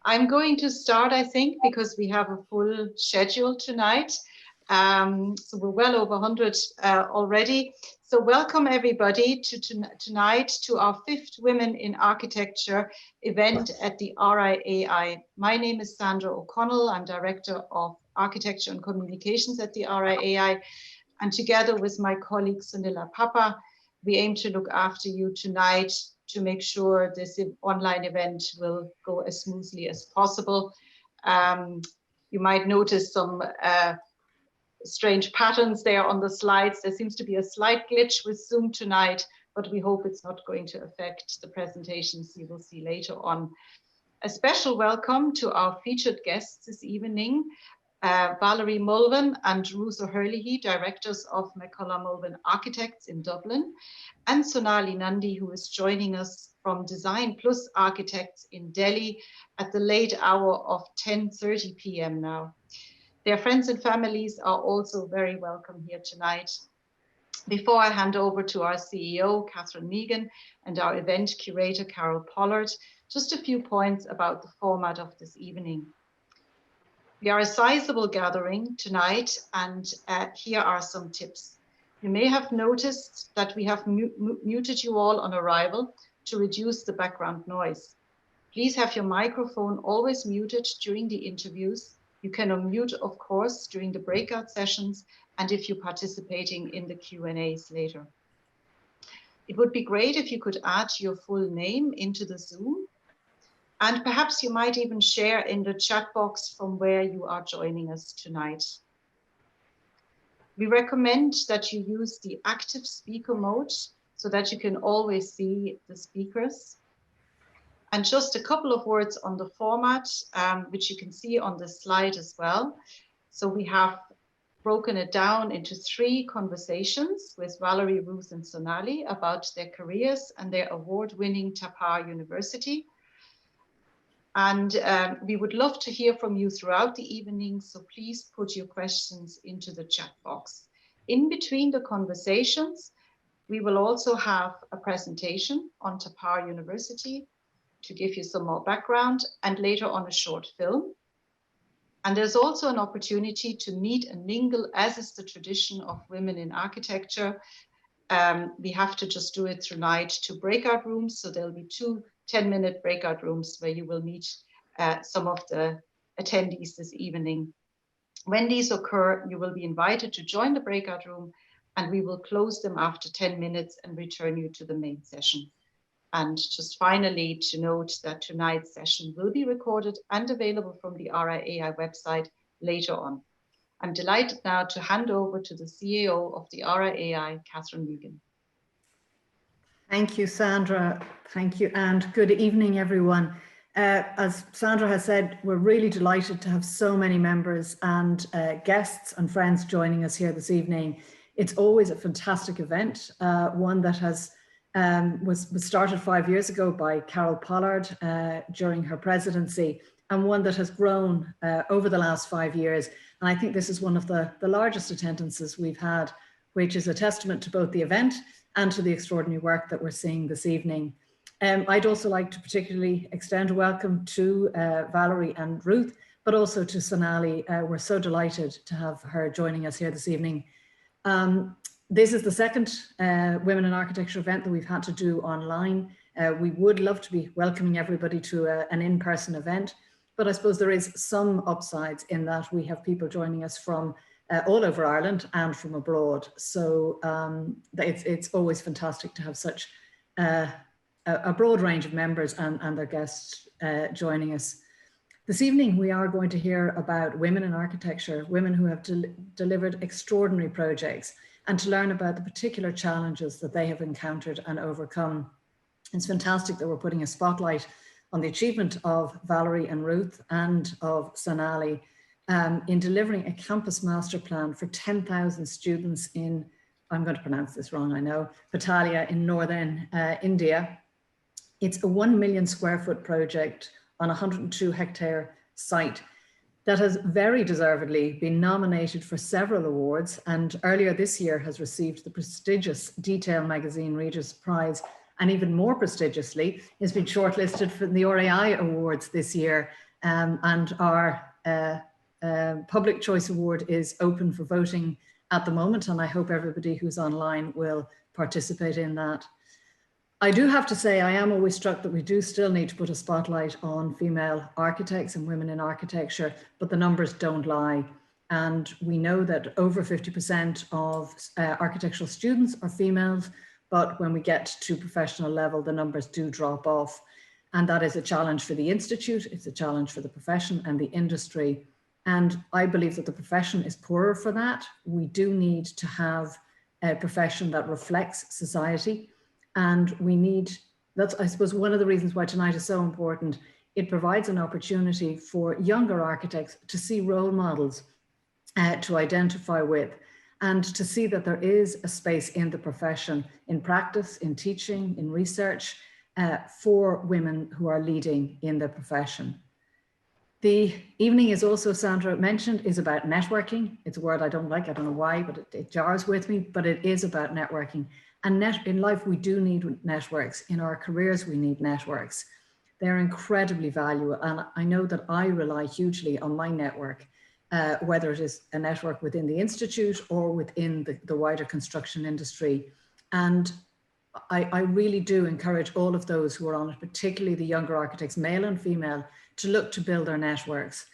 I'm going to start, I think, because we have a full schedule tonight. So we're well over 100 already. So welcome everybody to tonight to our 5th Women in Architecture event at the RIAI. My name is Sandra O'Connell. I'm Director of Architecture and Communications at the RIAI. And together with my colleague Sonali Papa, we aim to look after you tonight to make sure this online event will go as smoothly as possible. You might notice some strange patterns there on the slides. There seems to be a slight glitch with Zoom tonight, but we hope it's not going to affect the presentations you will see later on. A special welcome to our featured guests this evening, Valerie Mulvin and Ruth OHerlihy, directors of McCullough Mulvin Architects in Dublin, and Sonali Nandi, who is joining us from Design Plus Architects in Delhi at the late hour of 10:30 p.m. now. Their friends and families are also very welcome here tonight. Before I hand over to our CEO, Kathryn Meghen, and our event curator, Carole Pollard, just a few points about the format of this evening. We are a sizable gathering tonight, and here are some tips. You may have noticed that we have muted you all on arrival to reduce the background noise. Please have your microphone always muted during the interviews. You can unmute, of course, during the breakout sessions and if you're participating in the Q&As later. It would be great if you could add your full name into the Zoom. And perhaps you might even share in the chat box from where you are joining us tonight. We recommend that you use the active speaker mode so that you can always see the speakers. And just a couple of words on the format, which you can see on the slide as well. So we have broken it down into 3 conversations with Valerie, Ruth, and Sonali about their careers and their award-winning Tapar University. And we would love to hear from you throughout the evening, so please put your questions into the chat box. In between the conversations, we will also have a presentation on Tapar University to give you some more background, and later on a short film. And there's also an opportunity to meet and mingle, as is the tradition of Women in Architecture. We have to just do it tonight to breakout rooms, so there'll be 2 10-minute breakout rooms where you will meet some of the attendees this evening. When these occur, you will be invited to join the breakout room, and we will close them after 10 minutes and return you to the main session. And just finally to note that tonight's session will be recorded and available from the RIAI website later on. I'm delighted now to hand over to the CEO of the RIAI, Kathryn Meghen. Thank you, Sandra. Thank you, and good evening, everyone. As Sandra has said, we're really delighted to have so many members and guests and friends joining us here this evening. It's always a fantastic event, one that was started 5 years ago by Carole Pollard during her presidency, and one that has grown over the last 5 years. And I think this is one of the largest attendances we've had, which is a testament to both the event and to the extraordinary work that we're seeing this evening. I'd also like to particularly extend a welcome to Valerie and Ruth, but also to Sonali. We're so delighted to have her joining us here this evening. This is the 2nd Women in Architecture event that we've had to do online. We would love to be welcoming everybody to an in-person event, but I suppose there is some upsides in that we have people joining us from all over Ireland and from abroad. So it's always fantastic to have such a broad range of members and their guests joining us. This evening, we are going to hear about women in architecture, women who have delivered extraordinary projects, and to learn about the particular challenges that they have encountered and overcome. It's fantastic that we're putting a spotlight on the achievement of Valerie and Ruth and of Sonali in delivering a campus master plan for 10,000 students in, I'm going to pronounce this wrong, I know, Patiala in northern India. It's a 1 million square foot project on a 102 hectare site that has very deservedly been nominated for several awards, and earlier this year has received the prestigious Detail magazine Reader's Prize, and even more prestigiously has been shortlisted for the RIAI Awards this year and our Public Choice Award is open for voting at the moment, and I hope everybody who's online will participate in that. I do have to say, I am always struck that we do still need to put a spotlight on female architects and women in architecture, but the numbers don't lie. And we know that over 50% of architectural students are females, but when we get to professional level, the numbers do drop off. And that is a challenge for the Institute, it's a challenge for the profession and the industry. And I believe that the profession is poorer for that. We do need to have a profession that reflects society. And we need, that's I suppose one of the reasons why tonight is so important. It provides an opportunity for younger architects to see role models to identify with, and to see that there is a space in the profession, in practice, in teaching, in research, for women who are leading in the profession. The evening is also, Sandra mentioned, is about networking. It's a word I don't like, I don't know why, but it jars with me, but it is about networking. And in life, we do need networks. In our careers, we need networks. They're incredibly valuable. And I know that I rely hugely on my network, whether it is a network within the Institute or within the wider construction industry. And I really do encourage all of those who are on it, particularly the younger architects, male and female, to look to build their networks.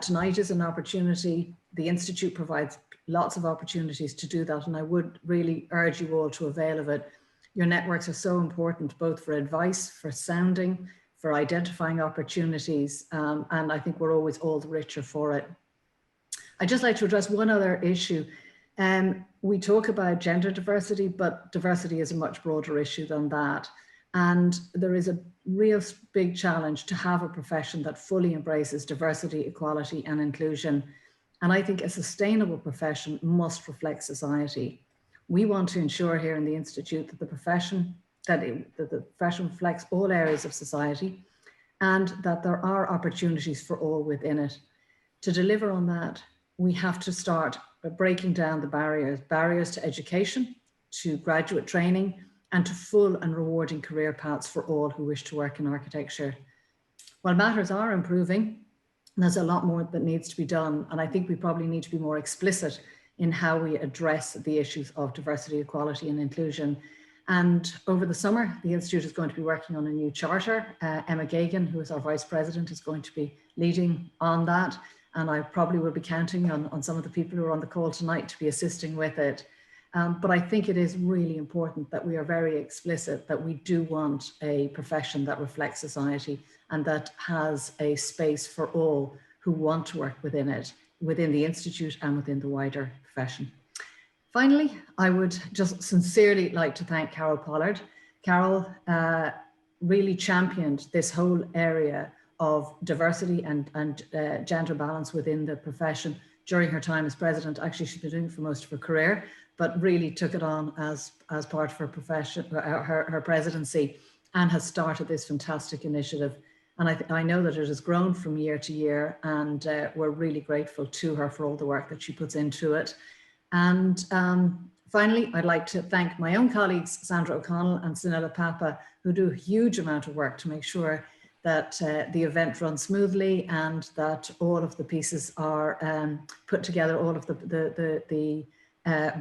Tonight is an opportunity. The Institute provides lots of opportunities to do that, and I would really urge you all to avail of it. Your networks are so important, both for advice, for sounding, for identifying opportunities, and I think we're always all the richer for it. I'd just like to address one other issue. We talk about gender diversity, but diversity is a much broader issue than that. And there is a real big challenge to have a profession that fully embraces diversity, equality, and inclusion. And I think a sustainable profession must reflect society. We want to ensure here in the Institute that the profession reflects all areas of society, and that there are opportunities for all within it. To deliver on that, we have to start by breaking down the barriers to education, to graduate training, and to full and rewarding career paths for all who wish to work in architecture. While matters are improving, there's a lot more that needs to be done. And I think we probably need to be more explicit in how we address the issues of diversity, equality, and inclusion. And over the summer, the Institute is going to be working on a new charter. Emma Gagan, who is our Vice President, is going to be leading on that. And I probably will be counting on some of the people who are on the call tonight to be assisting with it. But I think it is really important that we are very explicit that we do want a profession that reflects society and that has a space for all who want to work within it, within the Institute and within the wider profession. Finally, I would just sincerely like to thank Carole Pollard. Carole really championed this whole area of diversity and gender balance within the profession during her time as president. Actually, she's been doing it for most of her career, but really took it on as part of her profession, her presidency, and has started this fantastic initiative. And I know that it has grown from year to year, and we're really grateful to her for all the work that she puts into it. And finally, I'd like to thank my own colleagues, Sandra O'Connell and Sonali Papa, who do a huge amount of work to make sure that the event runs smoothly and that all of the pieces are put together, all of the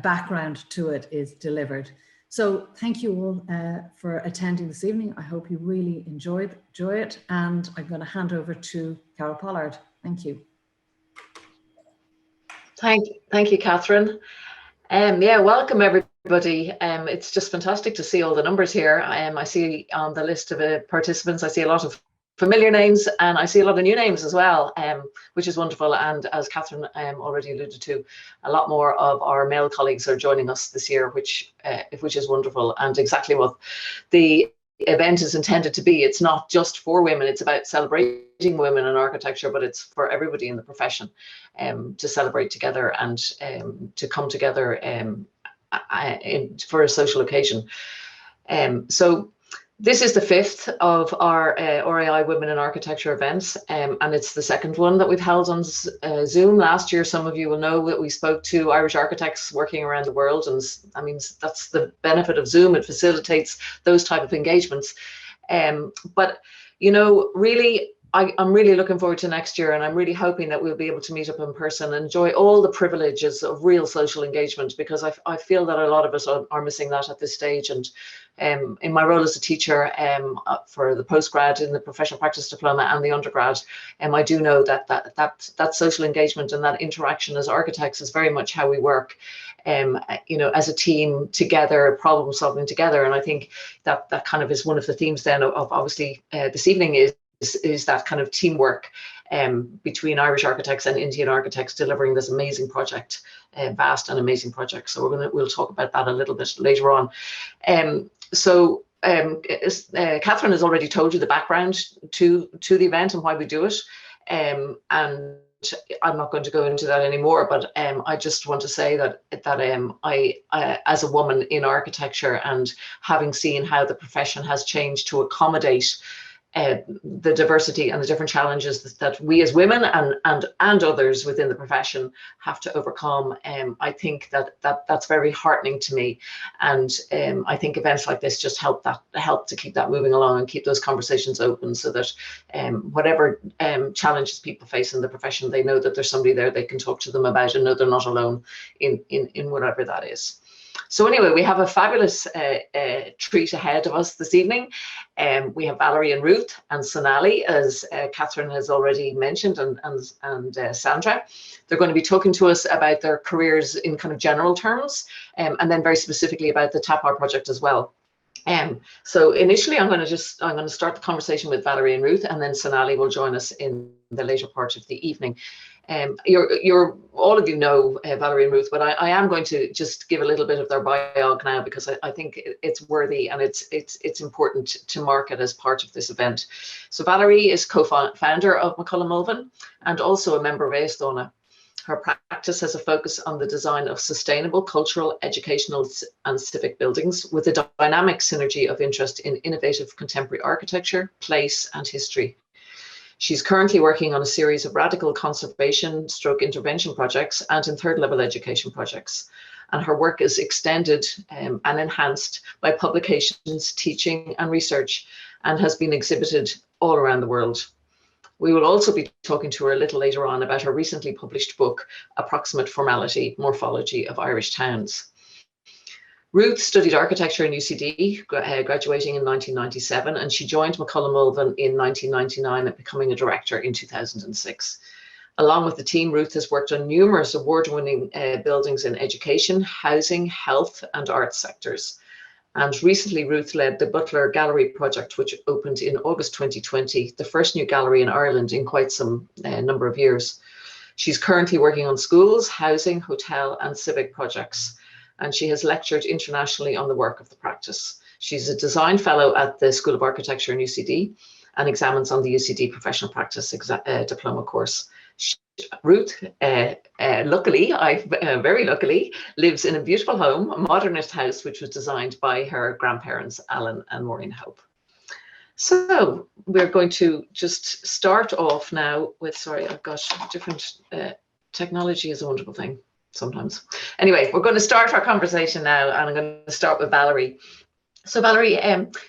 background to it is delivered. So thank you all for attending this evening. I hope you really enjoy it, and I'm going to hand over to Carole Pollard. Thank you. Thank you, Kathryn. Yeah, welcome everybody. It's just fantastic to see all the numbers here. I see on the list of participants, I see a lot of familiar names, and I see a lot of new names as well, which is wonderful. And as Kathryn already alluded to, a lot more of our male colleagues are joining us this year, which is wonderful, and exactly what the event is intended to be. It's not just for women, it's about celebrating women in architecture, but it's for everybody in the profession to celebrate together and to come together for a social occasion. So this is the 5th of our RIAI Women in Architecture events, and it's the 2nd one that we've held on Zoom. Last year, some of you will know that we spoke to Irish architects working around the world, and I mean, that's the benefit of Zoom. It facilitates those type of engagements. But, you know, really, I'm really looking forward to next year, and I'm really hoping that we'll be able to meet up in person and enjoy all the privileges of real social engagement, because I feel that a lot of us are missing that at this stage. And in my role as a teacher for the postgrad in the professional practice diploma and the undergrad, I do know that social engagement and that interaction as architects is very much how we work, as a team together, problem solving together. And I think that kind of is one of the themes then of obviously this evening is that kind of teamwork between Irish architects and Indian architects delivering this amazing project, vast and amazing project. So we'll talk about that a little bit later on. Kathryn has already told you the background to the event and why we do it, and I'm not going to go into that anymore. But I just want to say that I as a woman in architecture, and having seen how the profession has changed to accommodate the diversity and the different challenges that we as women and others within the profession have to overcome, I think that's very heartening to me. And I think events like this just help to keep that moving along and keep those conversations open, so that whatever challenges people face in the profession, they know that there's somebody there they can talk to them about and know they're not alone in whatever that is. So anyway, we have a fabulous treat ahead of us this evening. We have Valerie and Ruth and Sonali, as Kathryn has already mentioned, and Sandra. They're going to be talking to us about their careers in kind of general terms, and then very specifically about the Tap Art project as well. So initially, I'm going to start the conversation with Valerie and Ruth, and then Sonali will join us in the later part of the evening. All of you know Valerie and Ruth, but I am going to just give a little bit of their biog now, because I think it's worthy and it's important to mark it as part of this event. So Valerie is co-founder of McCullough Mulvin and also a member of Aosdána. Her practice has a focus on the design of sustainable cultural, educational and civic buildings, with a dynamic synergy of interest in innovative contemporary architecture, place and history. She's currently working on a series of radical conservation / intervention projects and in third level education projects. And her work is extended and enhanced by publications, teaching and research, and has been exhibited all around the world. We will also be talking to her a little later on about her recently published book, Approximate Formality: Morphology of Irish Towns. Ruth studied architecture in UCD, graduating in 1997, and she joined McCullough Mulvin in 1999 and becoming a director in 2006. Along with the team, Ruth has worked on numerous award-winning buildings in education, housing, health and arts sectors. And recently, Ruth led the Butler Gallery project, which opened in August 2020, the first new gallery in Ireland in quite some number of years. She's currently working on schools, housing, hotel and civic projects, and she has lectured internationally on the work of the practice. She's a design fellow at the School of Architecture in UCD and examines on the UCD Professional Practice Diploma course. Ruth, very luckily, lives in a beautiful home, a modernist house, which was designed by her grandparents, Alan and Maureen Hope. So we're going to just start off now with, sorry, I've got different, technology is a wonderful thing sometimes. Anyway, we're going to start our conversation now, and I'm going to start with Valerie. So Valerie,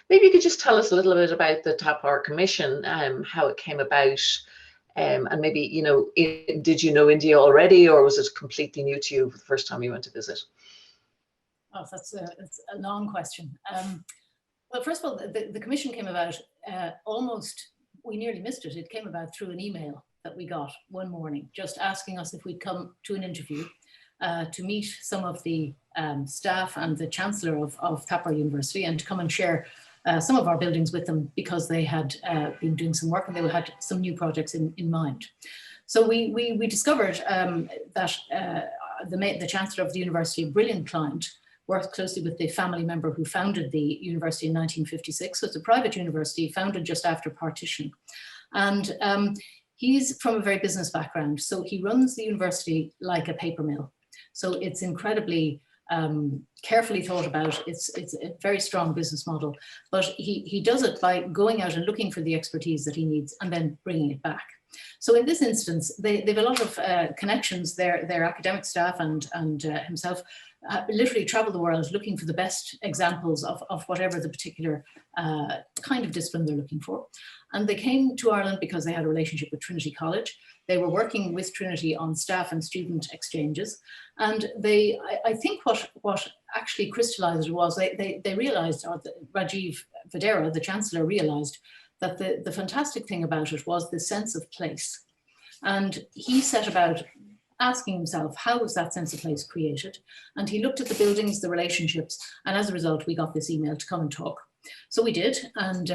maybe you could just tell us a little bit about the Tap Art Commission, how it came about, and maybe, did you know India already, or was it completely new to you the first time you went to visit? Oh, that's a long question. Well, first of all, the commission came about we nearly missed it. It came about through an email that we got one morning, just asking us if we'd come to an interview to meet some of the staff and the Chancellor of Tap Art University, and to come and share some of our buildings with them, because they had been doing some work and they had some new projects in mind. So we discovered that the Chancellor of the University, a brilliant client, worked closely with the family member who founded the university in 1956. So it's a private university founded just after partition. And he's from a very business background. So he runs the university like a paper mill. So it's incredibly carefully thought about. It's a very strong business model, but he does it by going out and looking for the expertise that he needs and then bringing it back. So in this instance, they have a lot of connections. Their academic staff and himself literally travel the world looking for the best examples of whatever the particular kind of discipline they're looking for. And they came to Ireland because they had a relationship with Trinity College. They were working with Trinity on staff and student exchanges. And I think what actually crystallized was they realized, or Rajiv Vedera, the Chancellor, realized that the fantastic thing about it was the sense of place. And he set about asking himself, how was that sense of place created? And he looked at the buildings, the relationships, and as a result, we got this email to come and talk. So we did, and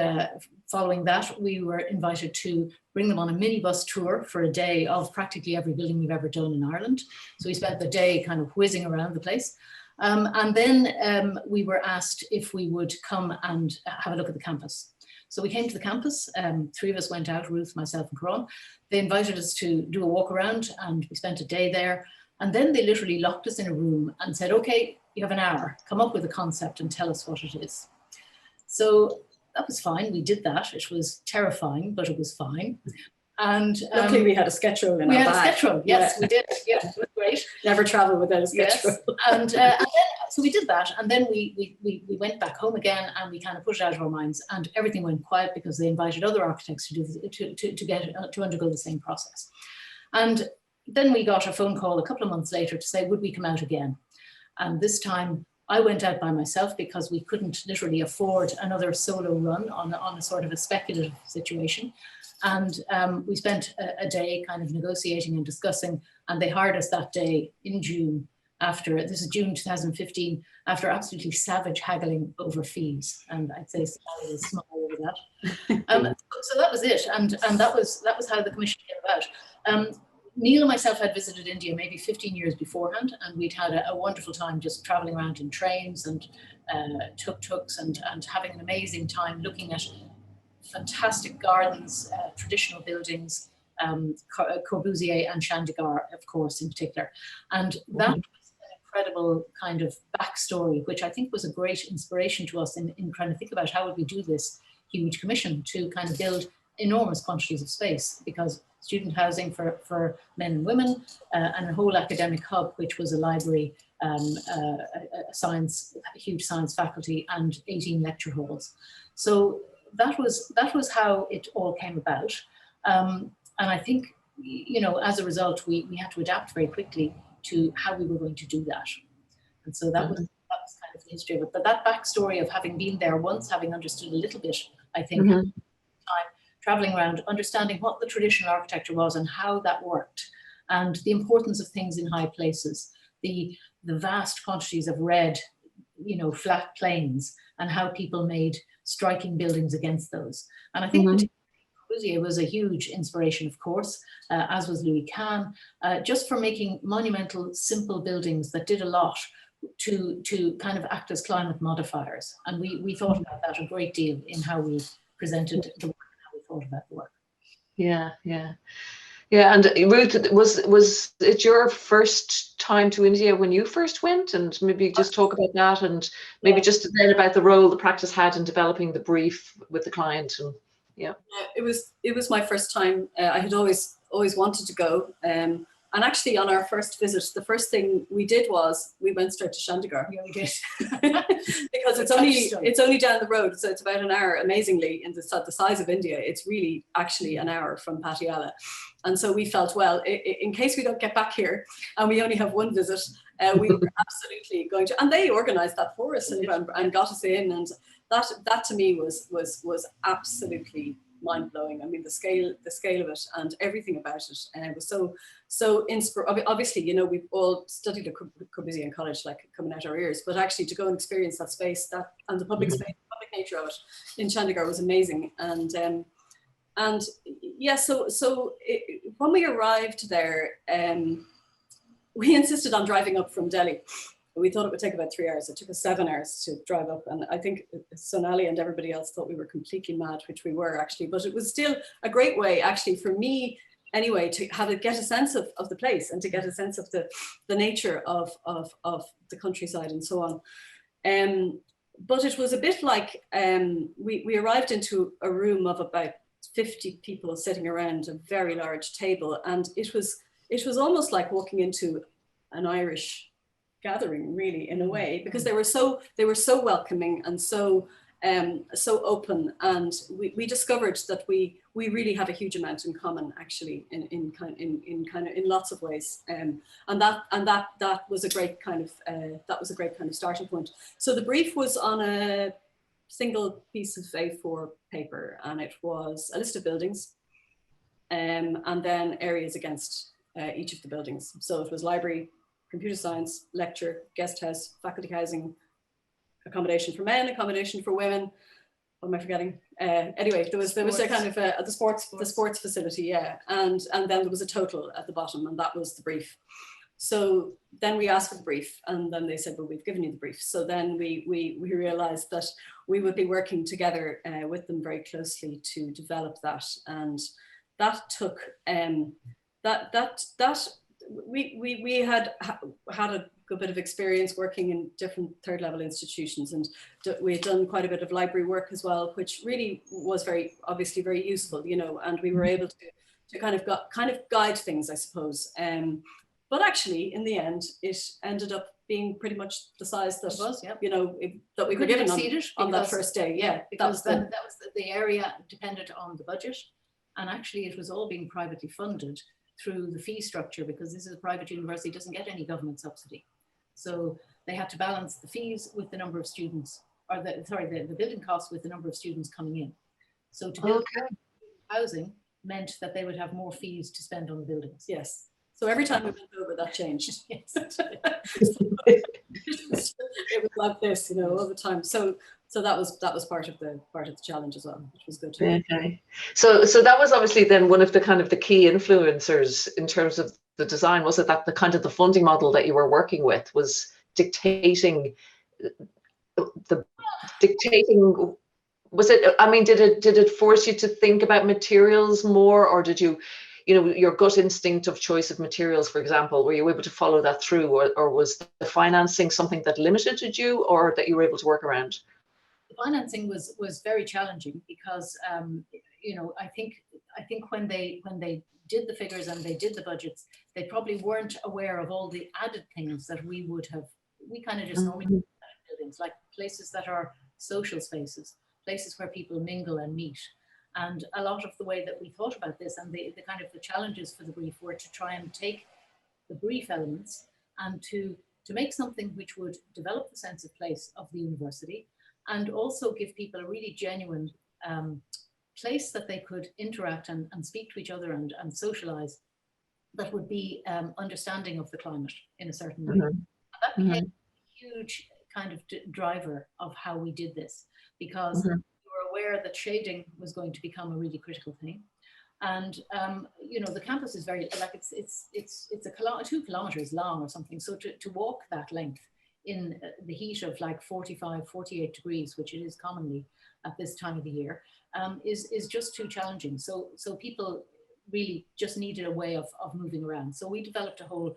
following that, we were invited to bring them on a minibus tour for a day of practically every building we've ever done in Ireland. So we spent the day kind of whizzing around the place. And then we were asked if we would come and have a look at the campus. So we came to the campus, 3 of us went out, Ruth, myself and Carole. They invited us to do a walk around and we spent a day there. And then they literally locked us in a room and said, okay, you have an hour, come up with a concept and tell us what it is. So that was fine, we did that. It was terrifying, but it was fine. And luckily we had a sketch roll in our bag. We had a sketch roll, yes, we did, yeah, it was great. Never travel without a sketch roll. And then, so we did that, and then we went back home again, and we kind of put it out of our minds, and everything went quiet because they invited other architects to undergo the same process. And then we got a phone call a couple of months later to say, would we come out again? And this time I went out by myself because we couldn't literally afford another solo run on a sort of a speculative situation. And we spent a day kind of negotiating and discussing, and they hired us that day in June this is June 2015, after absolutely savage haggling over fees. And I'd say Sonali is small over that. So that was it, and that was how the commission came about. Neil and myself had visited India maybe 15 years beforehand, and we'd had a wonderful time just traveling around in trains and tuk-tuks and having an amazing time looking at fantastic gardens, traditional buildings, Corbusier and Chandigarh, of course, in particular. And that was an incredible kind of backstory, which I think was a great inspiration to us in trying to think about how would we do this huge commission to kind of build enormous quantities of space, because student housing for men and women, and a whole academic hub, which was a library, a huge science faculty, and 18 lecture halls. So that was how it all came about. And I think, you know, as a result, we had to adapt very quickly to how we were going to do that. And so that was kind of the history of it. But that backstory of having been there once, having understood a little bit, I think, time traveling around, understanding what the traditional architecture was and how that worked, and the importance of things in high places, the vast quantities of red, you know, flat plains, and how people made striking buildings against those. And I think Corbusier was a huge inspiration, of course, as was Louis Kahn, just for making monumental, simple buildings that did a lot to kind of act as climate modifiers. And we thought about that a great deal in how we presented the work and how we thought about the work. Yeah. And Ruth, was it your first time to India when you first went? And maybe just talk about that, and maybe just then about the role the practice had in developing the brief with the client. And it was my first time. I had always wanted to go. And actually, on our first visit, the first thing we did was we went straight to Chandigarh. Yeah, we did. Because it's only down the road, so it's about an hour. Amazingly, in the size of India, it's really actually an hour from Patiala. And so we felt, well, in case we don't get back here and we only have one visit, we were absolutely going to. And they organised that for us and got us in, and that to me was absolutely mind-blowing. I mean, the scale of it and everything about it, and it was so inspiring. Obviously, you know, we've all studied at Corbusier in college, like coming out our ears, but actually to go and experience that space, and the public space, the public nature of it in Chandigarh was amazing. And yeah, so when we arrived there, we insisted on driving up from Delhi. We thought it would take about 3 hours. It took us 7 hours to drive up. And I think Sonali and everybody else thought we were completely mad, which we were actually. But it was still a great way, actually, for me anyway, to get a sense of the place and to get a sense of the nature of the countryside and so on. But it was a bit like we arrived into a room of about 50 people sitting around a very large table. And it was almost like walking into an Irish gathering, really, in a way, because they were so welcoming and so open, and we discovered that we really have a huge amount in common, actually, in lots of ways, and that was a great kind of starting point. So the brief was on a single piece of A4 paper, and it was a list of buildings, and then areas against each of the buildings. So it was library, computer science, lecture, guest house, faculty housing, accommodation for men, accommodation for women. What am I forgetting? Anyway, there was a kind of the sports facility, yeah, and then there was a total at the bottom, and that was the brief. So then we asked for the brief, and then they said, well, we've given you the brief. So then we realized that we would be working together with them very closely to develop that, and that took we had a good bit of experience working in different third level institutions, and we had done quite a bit of library work as well, which really was obviously very useful, you know, and we were able to kind of guide things, I suppose. But actually, in the end, it ended up being pretty much the size that you know, that we were given on that first day. Yeah, because that was the area depended on the budget, and actually it was all being privately funded through the fee structure, because this is a private university, doesn't get any government subsidy. So they had to balance the fees with the number of students, or the building costs with the number of students coming in. So to build housing meant that they would have more fees to spend on the buildings. Yes. So every time we went over, that changed. Yes. It was like this, you know, all the time. So that was part of the challenge as well, which was good. Okay. So that was obviously then one of the kind of the key influencers in terms of the design. Was it that the kind of the funding model that you were working with was dictating? Was it? I mean, did it force you to think about materials more, or did you? You know, your gut instinct of choice of materials, for example, were you able to follow that through, or was the financing something that limited you, or that you were able to work around? The financing was very challenging because, you know, I think when they did the figures and they did the budgets, they probably weren't aware of all the added things that we kind of just normally do in buildings, like places that are social spaces, places where people mingle and meet. And a lot of the way that we thought about this and the kind of the challenges for the brief were to try and take the brief elements and to make something which would develop the sense of place of the university, and also give people a really genuine place that they could interact and speak to each other and socialize, that would be understanding of the climate in a certain way. And that became a huge kind of driver of how we did this, because aware that shading was going to become a really critical thing. And you know, the campus is very, like, it's 2 kilometers long or something, so to walk that length in the heat of like 45, 48 degrees, which it is commonly at this time of the year, is just too challenging. So people really just needed a way of moving around. So we developed a whole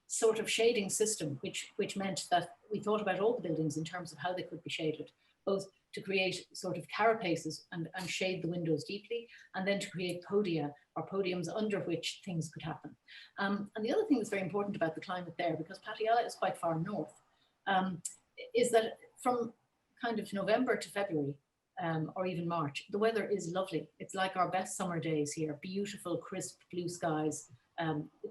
sort of shading system, which meant that we thought about all the buildings in terms of how they could be shaded, both to create sort of carapaces and shade the windows deeply, and then to create podia or podiums under which things could happen. And the other thing that's very important about the climate there, because Patiala is quite far north, is that from kind of November to February, or even March, the weather is lovely. It's like our best summer days here, beautiful, crisp blue skies,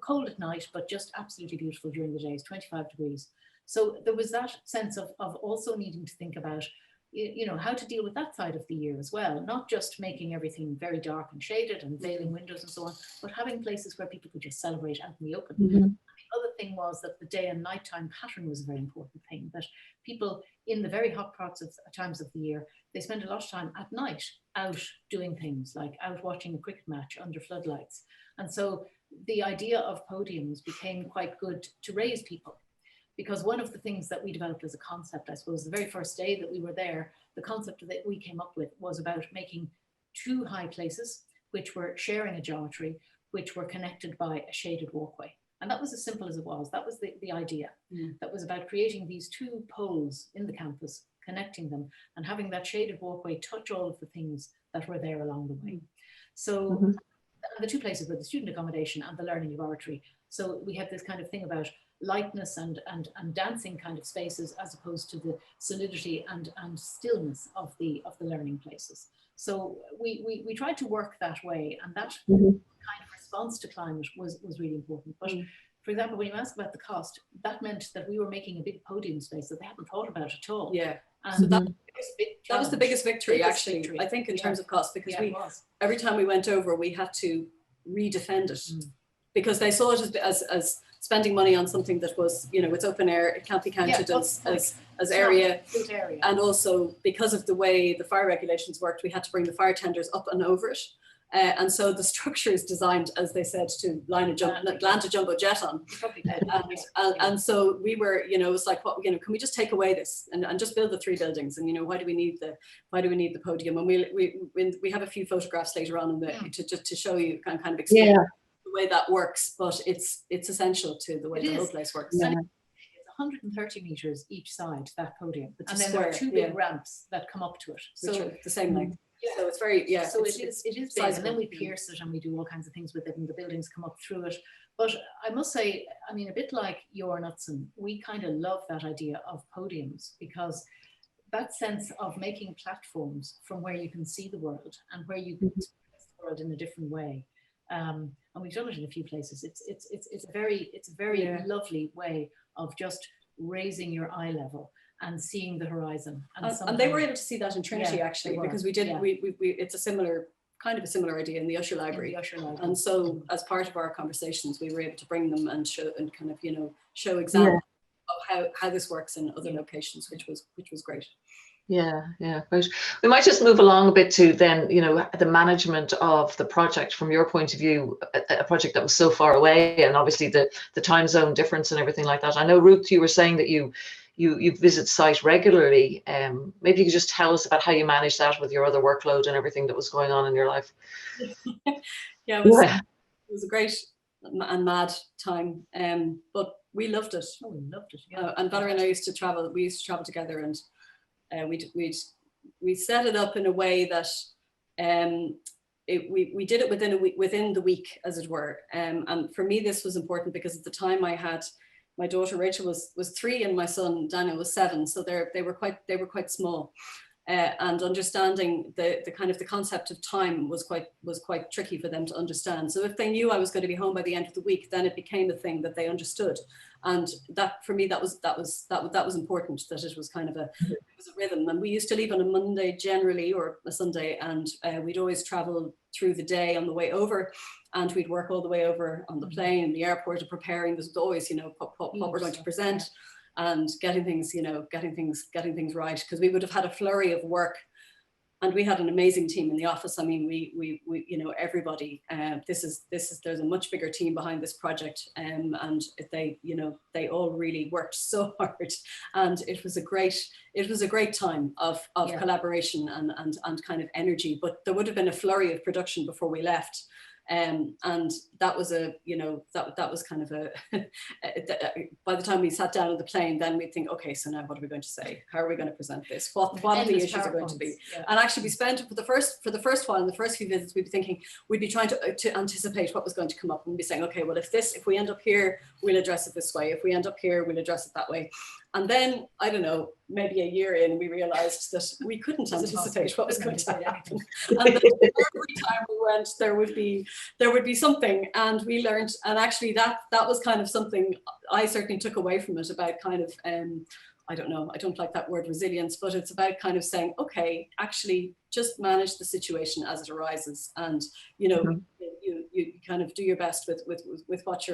cold at night, but just absolutely beautiful during the days, 25 degrees. So there was that sense of also needing to think about, you know, how to deal with that side of the year as well, not just making everything very dark and shaded and veiling windows and so on, but having places where people could just celebrate out in the open. The other thing was that the day and nighttime pattern was a very important thing, that people in the very hot times of the year, they spend a lot of time at night out doing things, like out watching a cricket match under floodlights. And so the idea of podiums became quite good to raise people. Because one of the things that we developed as a concept, I suppose, the very first day that we were there, the concept that we came up with was about making 2 high places, which were sharing a geometry, which were connected by a shaded walkway. And that was as simple as it was. That was the idea. That was about creating these 2 poles in the campus, connecting them, and having that shaded walkway touch all of the things that were there along the way. So the 2 places were the student accommodation and the learning laboratory. So we had this kind of thing about lightness and dancing kind of spaces, as opposed to the solidity and stillness of the learning places. So we tried to work that way, and that kind of response to climate was really important. But for example, when you ask about the cost, that meant that we were making a big podium space that they hadn't thought about at all. Yeah. And So that was the biggest victory, actually, I think, in terms of cost, because every time we went over, we had to redefend it, because they saw it as spending money on something that was, you know, it's open air, it can't be counted as area. And also, because of the way the fire regulations worked, we had to bring the fire tenders up and over it. And so the structure is designed, as they said, to land a jumbo jet on. And so we were, you know, it was like, what, you know, can we just take away this and just build the 3 buildings? And, you know, why do we need the podium? And we have a few photographs later on in the to show you, kind of explain the way that works. But it's essential to the way the whole place works. Yeah. It's 130 meters each side, that podium, and then there are 2 big ramps that come up to it, so are the same length. Yeah. So it's very, so it is big, and then we pierce it and we do all kinds of things with it, and the buildings come up through it. But I must say, I mean, a bit like your Knutson, we kind of love that idea of podiums, because that sense of making platforms from where you can see the world and where you can express the world in a different way. And we've done it in a few places. It's a very lovely way of just raising your eye level and seeing the horizon. And they were able to see that in Trinity, actually, because we did, it's a similar idea in the Usher Library. And so as part of our conversations, we were able to bring them and show, and kind of, you know, show examples of how this works in other locations, which was great. Yeah, great. We might just move along a bit to then, you know, the management of the project from your point of view, a project that was so far away, and obviously the time zone difference and everything like that. I know, Ruth, you were saying that you visit site regularly. Maybe you could just tell us about how you manage that with your other workload and everything that was going on in your life. It was a great and mad time, but we loved it. Oh, we loved it. And Valerie and I used to travel. We used to travel together, and we set it up in a way that we did it within the week, as it were. And for me, this was important because at the time I had my daughter Rachel was 3 and my son Daniel was 7, so they were quite small. And understanding the kind of the concept of time was quite tricky for them to understand. So if they knew I was going to be home by the end of the week, then it became a thing that they understood. And that, for me, that was important, that it was kind of it was a rhythm. And we used to leave on a Monday generally, or a Sunday, and we'd always travel through the day on the way over, and we'd work all the way over on the plane in the airport, of preparing. There's always, you know, what we're going to present, and getting things right, because we would have had a flurry of work, and we had an amazing team in the office. I mean, we you know, everybody. There's a much bigger team behind this project, and they, you know, they all really worked so hard, and it was a great time of collaboration and kind of energy. But there would have been a flurry of production before we left. And that was that was kind of by the time we sat down on the plane, then we'd think, okay, so now what are we going to say? How are we going to present this? What are the issues are going to be? And actually we spent for the first while, in the first few visits, we'd be thinking, we'd be trying to anticipate what was going to come up, and we'd be saying, okay, well, if we end up here, we'll address it this way. If we end up here, we'll address it that way. And then, I don't know, maybe a year in, we realized that we couldn't anticipate what was going to happen. And then every time we went, there would be something, and we learned. And actually, that was kind of something I certainly took away from it, about kind of, I don't know, I don't like that word resilience, but it's about kind of saying, okay, actually just manage the situation as it arises, and you know, you kind of do your best with what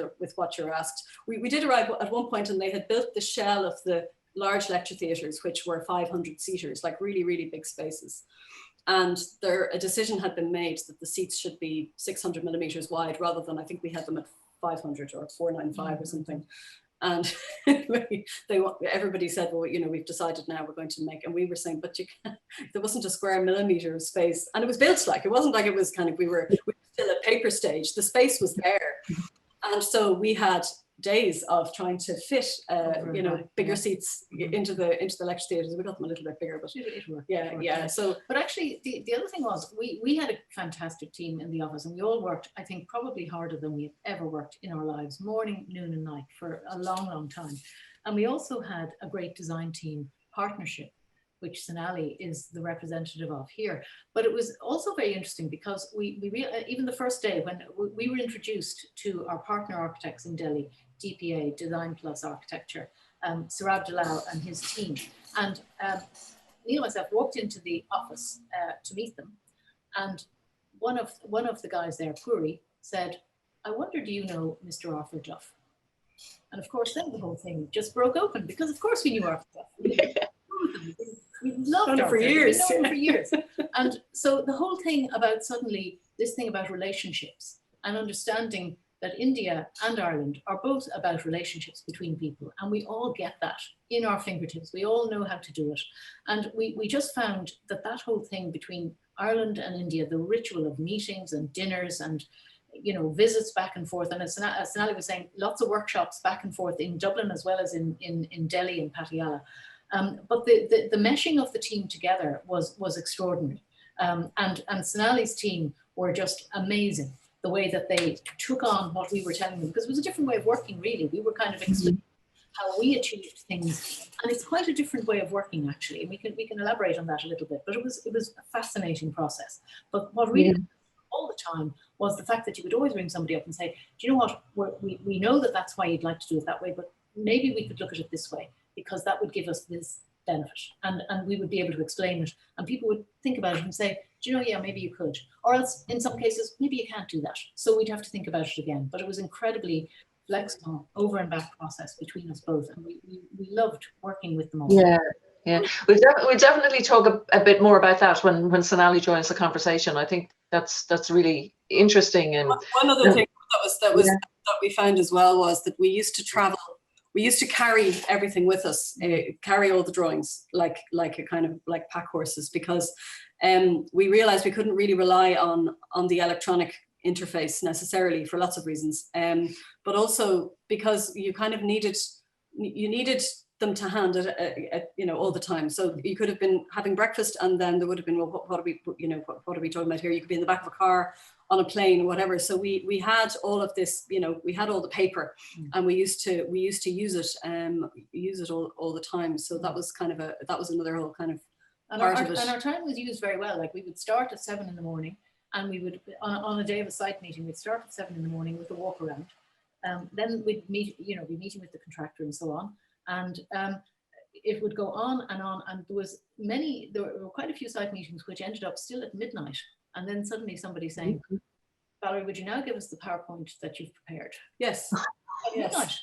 you're asked. We did arrive at one point, and they had built the shell of the large lecture theatres, which were 500 seaters, like really, really big spaces. And a decision had been made that the seats should be 600 millimeters wide, rather than, I think we had them at 500 or 495 or something. And everybody said, well, you know, we've decided now we're going to make, and we were saying, but you can't, there wasn't a square millimeter of space. And it was built like, it wasn't like it was kind of, we were still at paper stage. The space was there. And so we had days of trying to fit, bigger seats into the lecture theatres. We got them a little bit bigger, but it worked. Yeah. So, but actually, the other thing was we had a fantastic team in the office, and we all worked, I think, probably harder than we've ever worked in our lives, morning, noon, and night for a long, long time. And we also had a great design team partnership, which Sonali is the representative of here. But it was also very interesting because even the first day when we were introduced to our partner architects in Delhi, DPA, Design Plus Architecture, Sarab Dalal and his team. And Neil and myself walked into the office to meet them. And one of the guys there, Puri, said, "I wonder, do you know Mr. Arthur Duff?" And of course, then the whole thing just broke open because of course we knew Arthur Duff. We've loved him for years. We've known him for years. And so the whole thing about suddenly this thing about relationships and understanding that India and Ireland are both about relationships between people. And we all get that in our fingertips. We all know how to do it. And we just found that whole thing between Ireland and India, the ritual of meetings and dinners and visits back and forth. And as Sonali was saying, lots of workshops back and forth in Dublin as well as in Delhi and Patiala. But the meshing of the team together was extraordinary. And Sonali's team were just amazing, the way that they took on what we were telling them, because it was a different way of working, really. We were kind of explaining how we achieved things. And it's quite a different way of working, actually. And we can elaborate on that a little bit, but it was a fascinating process. But what really all the time was the fact that you would always ring somebody up and say, do you know what, we know that that's why you'd like to do it that way, but maybe we could look at it this way, because that would give us this benefit, and we would be able to explain it, and people would think about it and say, do you know, yeah, maybe you could, or else in some cases maybe you can't do that, so we'd have to think about it again. But it was incredibly flexible over and back process between us both, and we loved working with them all. Yeah, we'll definitely talk a bit more about that when Sonali joins the conversation. I think that's really interesting. And one other thing that we found as well was that we used to travel. We used to carry everything with us, carry all the drawings like a kind of like pack horses, because we realized we couldn't really rely on the electronic interface necessarily for lots of reasons, but also because you kind of needed them to hand all the time. So you could have been having breakfast and then there would have been, well, what are we talking about here? You could be in the back of a car, on a plane, whatever. So we had all of this, we had all the paper, and we used to use it all the time. So that was kind of that was another whole kind of part of it. And our time was used very well. Like we would start at 7 in the morning, and we would on a day of a site meeting, we'd start at 7 in the morning with a walk around. Then we'd meet, be meeting with the contractor and so on. And it would go on, and there were quite a few site meetings which ended up still at midnight. And then suddenly somebody saying, Valerie, would you now give us the PowerPoint that you've prepared? Yes.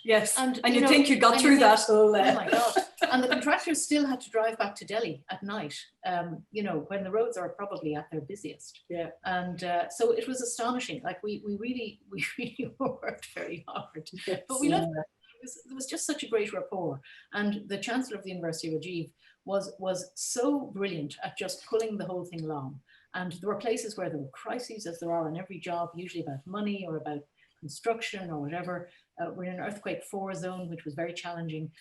Yes. And you think you got through that whole... Oh my God. And the contractors still had to drive back to Delhi at night, when the roads are probably at their busiest. Yeah. And so it was astonishing. Like we really worked very hard. Yes. But we loved it. There was just such a great rapport. And the Chancellor of the University, Rajiv, was so brilliant at just pulling the whole thing along. And there were places where there were crises, as there are in every job, usually about money or about construction or whatever. We're in an earthquake 4 zone, which was very challenging.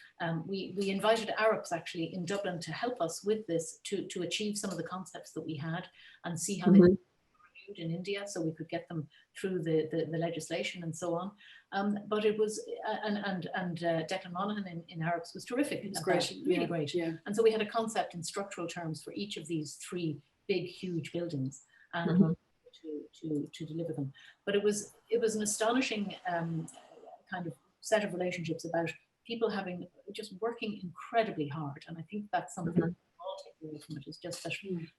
We invited Arabs actually in Dublin to help us with this, to achieve some of the concepts that we had and see how they were reviewed in India, so we could get them through the legislation and so on. But it was, and Declan Monaghan in Arabs was terrific. It was great. Really great. Yeah. And so we had a concept in structural terms for each of these 3 big, huge buildings, and to deliver them. But it was an astonishing kind of set of relationships about people just working incredibly hard. And I think that's something we all take away from it, is just that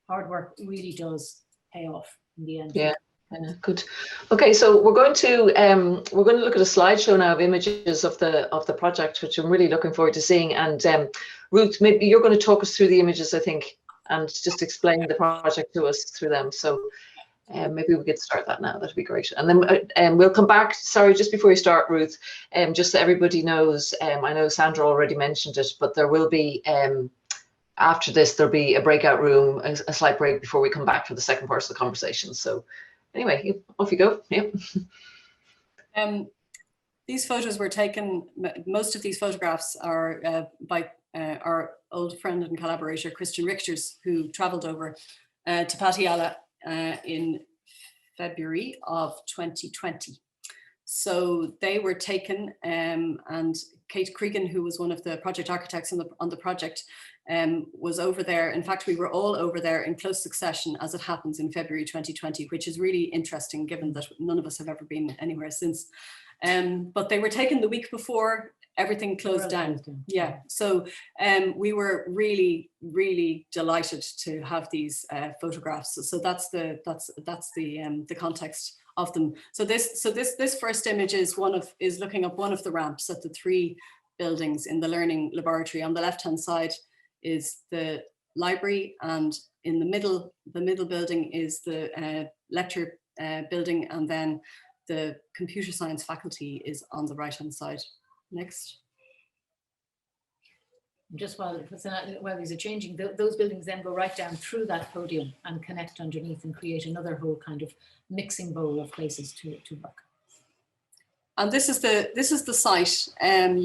hard work really does pay off in the end. Yeah. Good. Okay, so we're going to look at a slideshow now of images of the project, which I'm really looking forward to seeing. And Ruth, maybe you're going to talk us through the images, I think, and just explain the project to us through them. So maybe we could start that now. That'd be great. And then we'll come back. Sorry, just before you start, Ruth, just so everybody knows, I know Sandra already mentioned it, but there will be, after this, there'll be a breakout room, a slight break before we come back for the second part of the conversation. So anyway, off you go. Yep. these photos were taken, most of these photographs are by our old friend and collaborator, Christian Richters, who traveled over to Patiala in February of 2020. So they were taken, and Kate Cregan, who was one of the project architects on the project, was over there. In fact, we were all over there in close succession, as it happens, in February 2020, which is really interesting given that none of us have ever been anywhere since. But they were taken the week before everything closed down. Yeah, so we were really, really delighted to have these photographs. So that's the context of them. So this first image is looking up one of the ramps at the 3 buildings in the learning laboratory. On the left-hand side is the library, and in the middle building is the lecture building, and then the computer science faculty is on the right-hand side. Next. Just while these are changing, those buildings then go right down through that podium and connect underneath and create another whole kind of mixing bowl of places to work. And this is the site.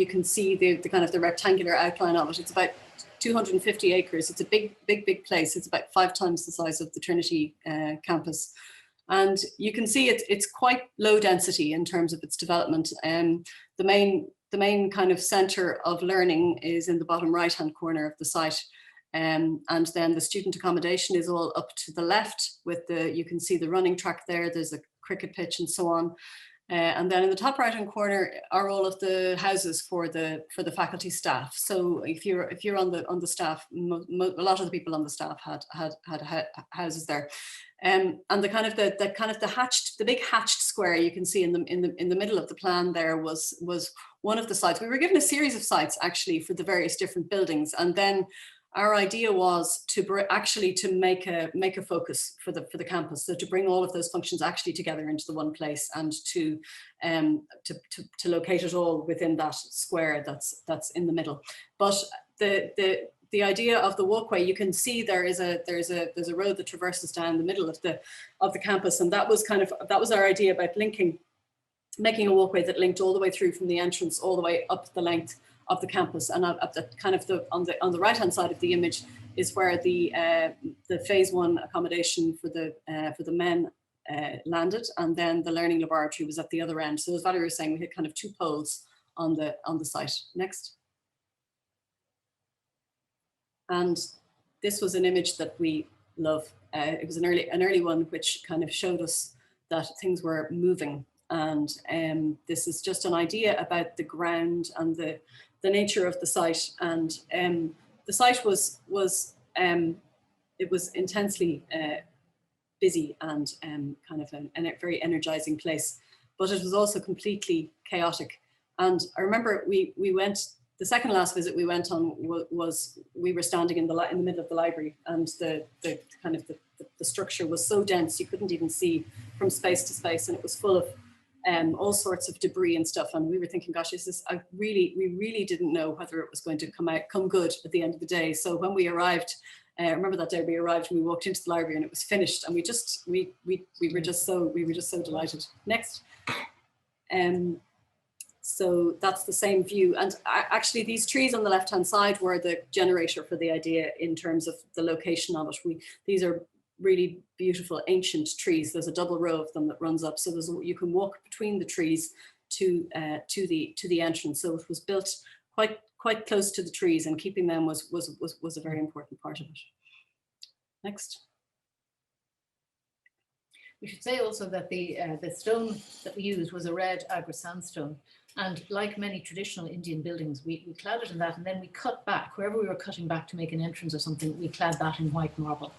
You can see the kind of the rectangular outline of it. It's about 250 acres. It's a big place. It's about 5 times the size of the Trinity campus. And you can see it's quite low density in terms of its development. The main kind of center of learning is in the bottom right-hand corner of the site. And then the student accommodation is all up to the left with you can see the running track there. There's a cricket pitch and so on. And then in the top right-hand corner are all of the houses for the faculty staff. So if you're on the staff, a lot of the people on the staff had houses there. And the big hatched square you can see in the middle of the plan there was one of the sites. We were given a series of sites actually for the various different buildings, and then our idea was to make a focus for the campus, so to bring all of those functions actually together into the one place, and to locate it all within that square that's in the middle. But the idea of the walkway, you can see there's a road that traverses down the middle of the campus, and that was our idea about making a walkway that linked all the way through from the entrance all the way up the length of the campus. And at the on the right hand side of the image is where the phase 1 accommodation for the men landed, and then the learning laboratory was at the other end. So as Valerie was saying, we had kind of 2 poles on the site. Next. And this was an image that we love. It was an early one which kind of showed us that things were moving. And this is just an idea about the ground and the nature of the site. And the site was intensely busy and kind of a very energizing place, but it was also completely chaotic. And I remember we went. The second last visit we went on was we were standing in the middle of the library, and the structure was so dense you couldn't even see from space to space, and it was full of all sorts of debris and stuff. And we were thinking, gosh, we really didn't know whether it was going to come good at the end of the day. So when we arrived, I remember that day we arrived and we walked into the library and it was finished, and we were just so delighted. Next. So that's the same view. And actually these trees on the left-hand side were the generator for the idea in terms of the location of it. These are really beautiful ancient trees. There's a double row of them that runs up. So you can walk between the trees to the entrance. So it was built quite close to the trees, and keeping them was a very important part of it. Next. We should say also that the stone that we used was a red Agra sandstone. And like many traditional Indian buildings, we clad it in that, and then we cut back. Wherever we were cutting back to make an entrance or something, we clad that in white marble.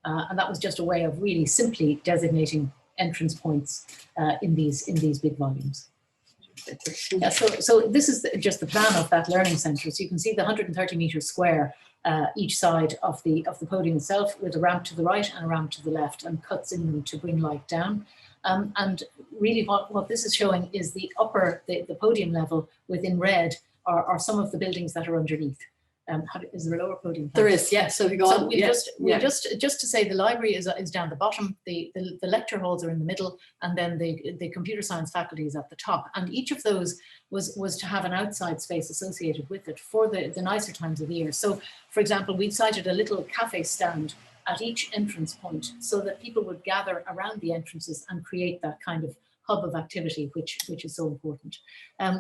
And that was just a way of really simply designating entrance points in these big volumes. Yeah, so this is just the plan of that learning centre. So you can see the 130 metre square each side of the podium itself, with a ramp to the right and a ramp to the left, and cuts in them to bring light down. And really what this is showing is the podium level within red are some of the buildings that are underneath. is there a lower podium? There is, yeah. So we go on. Just to say, the library is down the bottom, the lecture halls are in the middle, and then the computer science faculty is at the top. And each of those was to have an outside space associated with it for the nicer times of the year. So, for example, we cited a little cafe stand at each entrance point so that people would gather around the entrances and create that kind of hub of activity, which is so important.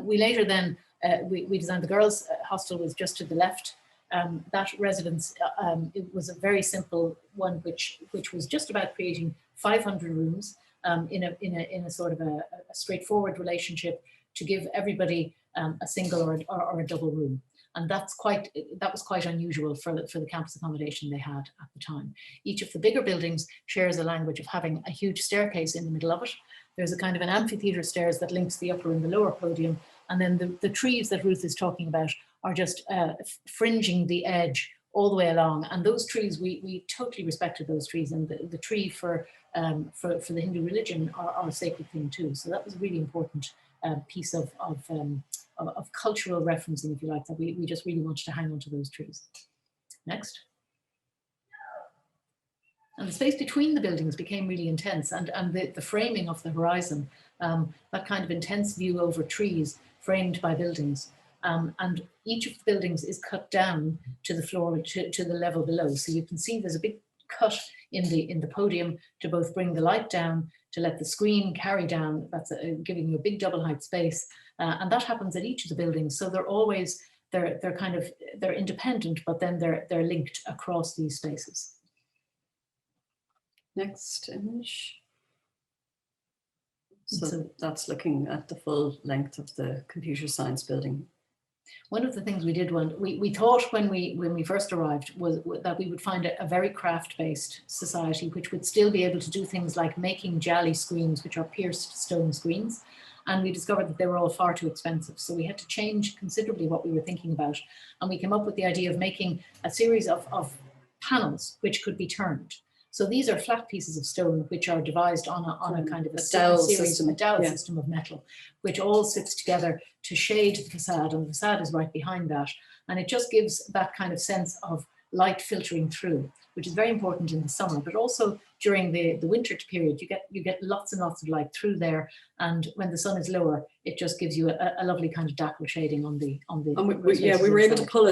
We later then, we designed the girls' hostel was just to the left. That residence, it was a very simple one, which was just about creating 500 rooms in a sort of a straightforward relationship to give everybody a single or a double room. And that was quite unusual for the campus accommodation they had at the time. Each of the bigger buildings shares a language of having a huge staircase in the middle of it. There's a kind of an amphitheater stairs that links the upper and the lower podium. And then the trees that Ruth is talking about are just fringing the edge all the way along. And those trees, we totally respected those trees. And the tree for the Hindu religion are a sacred thing too. So that was a really important piece of cultural referencing, if you like, that we just really wanted to hang on to those trees. Next. And the space between the buildings became really intense, and the framing of the horizon, that kind of intense view over trees framed by buildings. And each of the buildings is cut down to the floor, to the level below. So you can see there's a big cut in the podium to both bring the light down, to let the screen carry down. That's giving you a big double height space. And that happens at each of the buildings. So they're always, they're independent, but then they're linked across these spaces. Next image. So that's looking at the full length of the computer science building. One of the things we did we thought when we first arrived was that we would find a very craft-based society, which would still be able to do things like making jali screens, which are pierced stone screens. And we discovered that they were all far too expensive. So we had to change considerably what we were thinking about. And we came up with the idea of making a series of panels which could be turned. So these are flat pieces of stone which are devised on a kind of a dowel system of metal, which all sits together to shade the facade, and the facade is right behind that. And it just gives that kind of sense of light filtering through, which is very important in the summer, but also during the winter period, you get lots and lots of light through there. And when the sun is lower, it just gives you a lovely kind of dapple shading on the. We were able to pull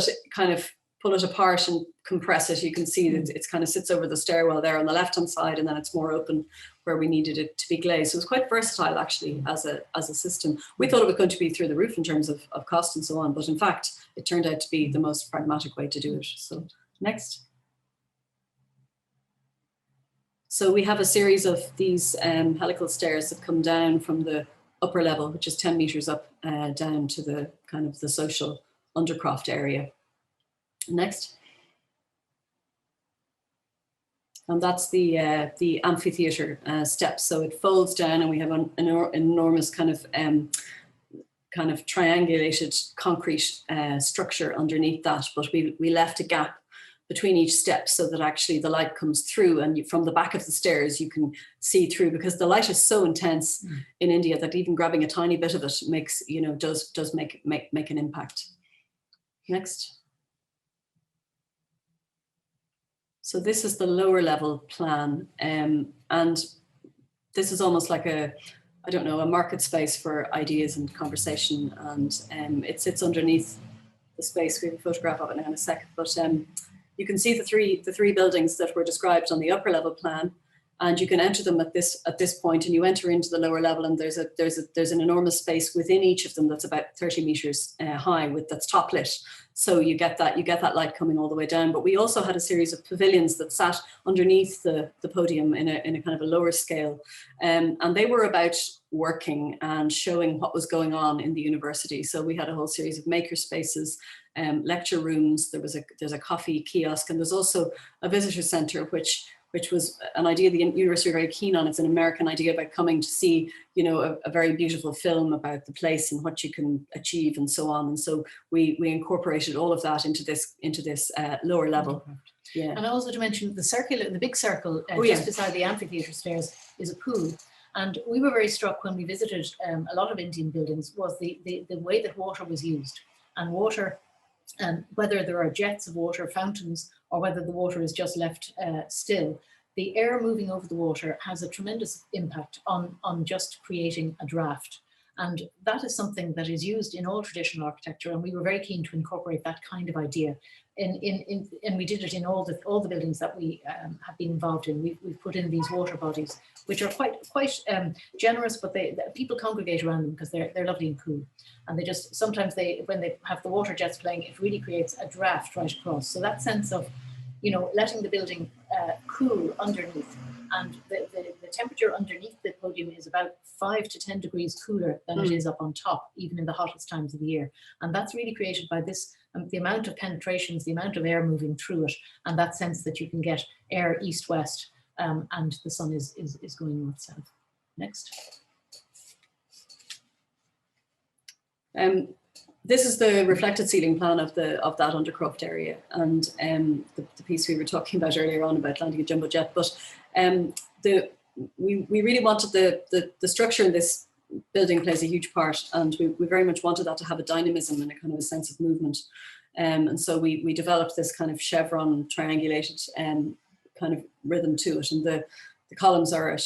it apart and compress it. You can see that it kind of sits over the stairwell there on the left-hand side, and then it's more open where we needed it to be glazed. So it was quite versatile actually as a system. We thought it was going to be through the roof in terms of cost and so on, but in fact, it turned out to be the most pragmatic way to do it. So next. So we have a series of these helical stairs that come down from the upper level, which is 10 meters up, down to the kind of the social undercroft area. Next. And that's the amphitheater steps. So it folds down, and we have an enormous kind of triangulated concrete structure underneath that. But we left a gap between each step so that actually the light comes through, and from the back of the stairs you can see through, because the light is so intense in India that even grabbing a tiny bit of it makes, does make an impact. Next. So this is the lower level plan, and this is almost like a market space for ideas and conversation, and it sits underneath the space. We have a photograph of it now in a second, but you can see the three buildings that were described on the upper level plan, and you can enter them at this point, and you enter into the lower level, and there's an enormous space within each of them that's about 30 meters high, that's top lit. So you get that light coming all the way down. But we also had a series of pavilions that sat underneath the podium in a kind of a lower scale, and they were about working and showing what was going on in the university. So we had a whole series of maker spaces, lecture rooms. There's a coffee kiosk, and there's also a visitor center, which was an idea the university were very keen on. It's an American idea about coming to see, a very beautiful film about the place and what you can achieve and so on. And so we incorporated all of that into this lower level. Yeah. And also to mention the big circle just beside the amphitheater stairs is a pool. And we were very struck when we visited a lot of Indian buildings was the way that water was used. And water whether there are jets of water, fountains, or whether the water is just left still, the air moving over the water has a tremendous impact on just creating a draft. And that is something that is used in all traditional architecture, and we were very keen to incorporate that kind of idea. And we did it in all the buildings that we have been involved in. We've put in these water bodies, which are quite generous, but people congregate around them because they're lovely and cool. And they just, sometimes when they have the water jets playing, it really creates a draft right across. So that sense of, you know, letting the building cool underneath, and the temperature underneath the podium is about 5 to 10 degrees cooler than it is up on top, even in the hottest times of the year. And that's really created by this, the amount of penetrations, the amount of air moving through it, and that sense that you can get air east-west, and the sun is going north-south. Next. This is the reflected ceiling plan of that undercroft area, and the piece we were talking about earlier on about landing a jumbo jet. But we really wanted the structure in this building plays a huge part, and we very much wanted that to have a dynamism and a kind of a sense of movement. And so we developed this kind of chevron triangulated kind of rhythm to it, and the columns are at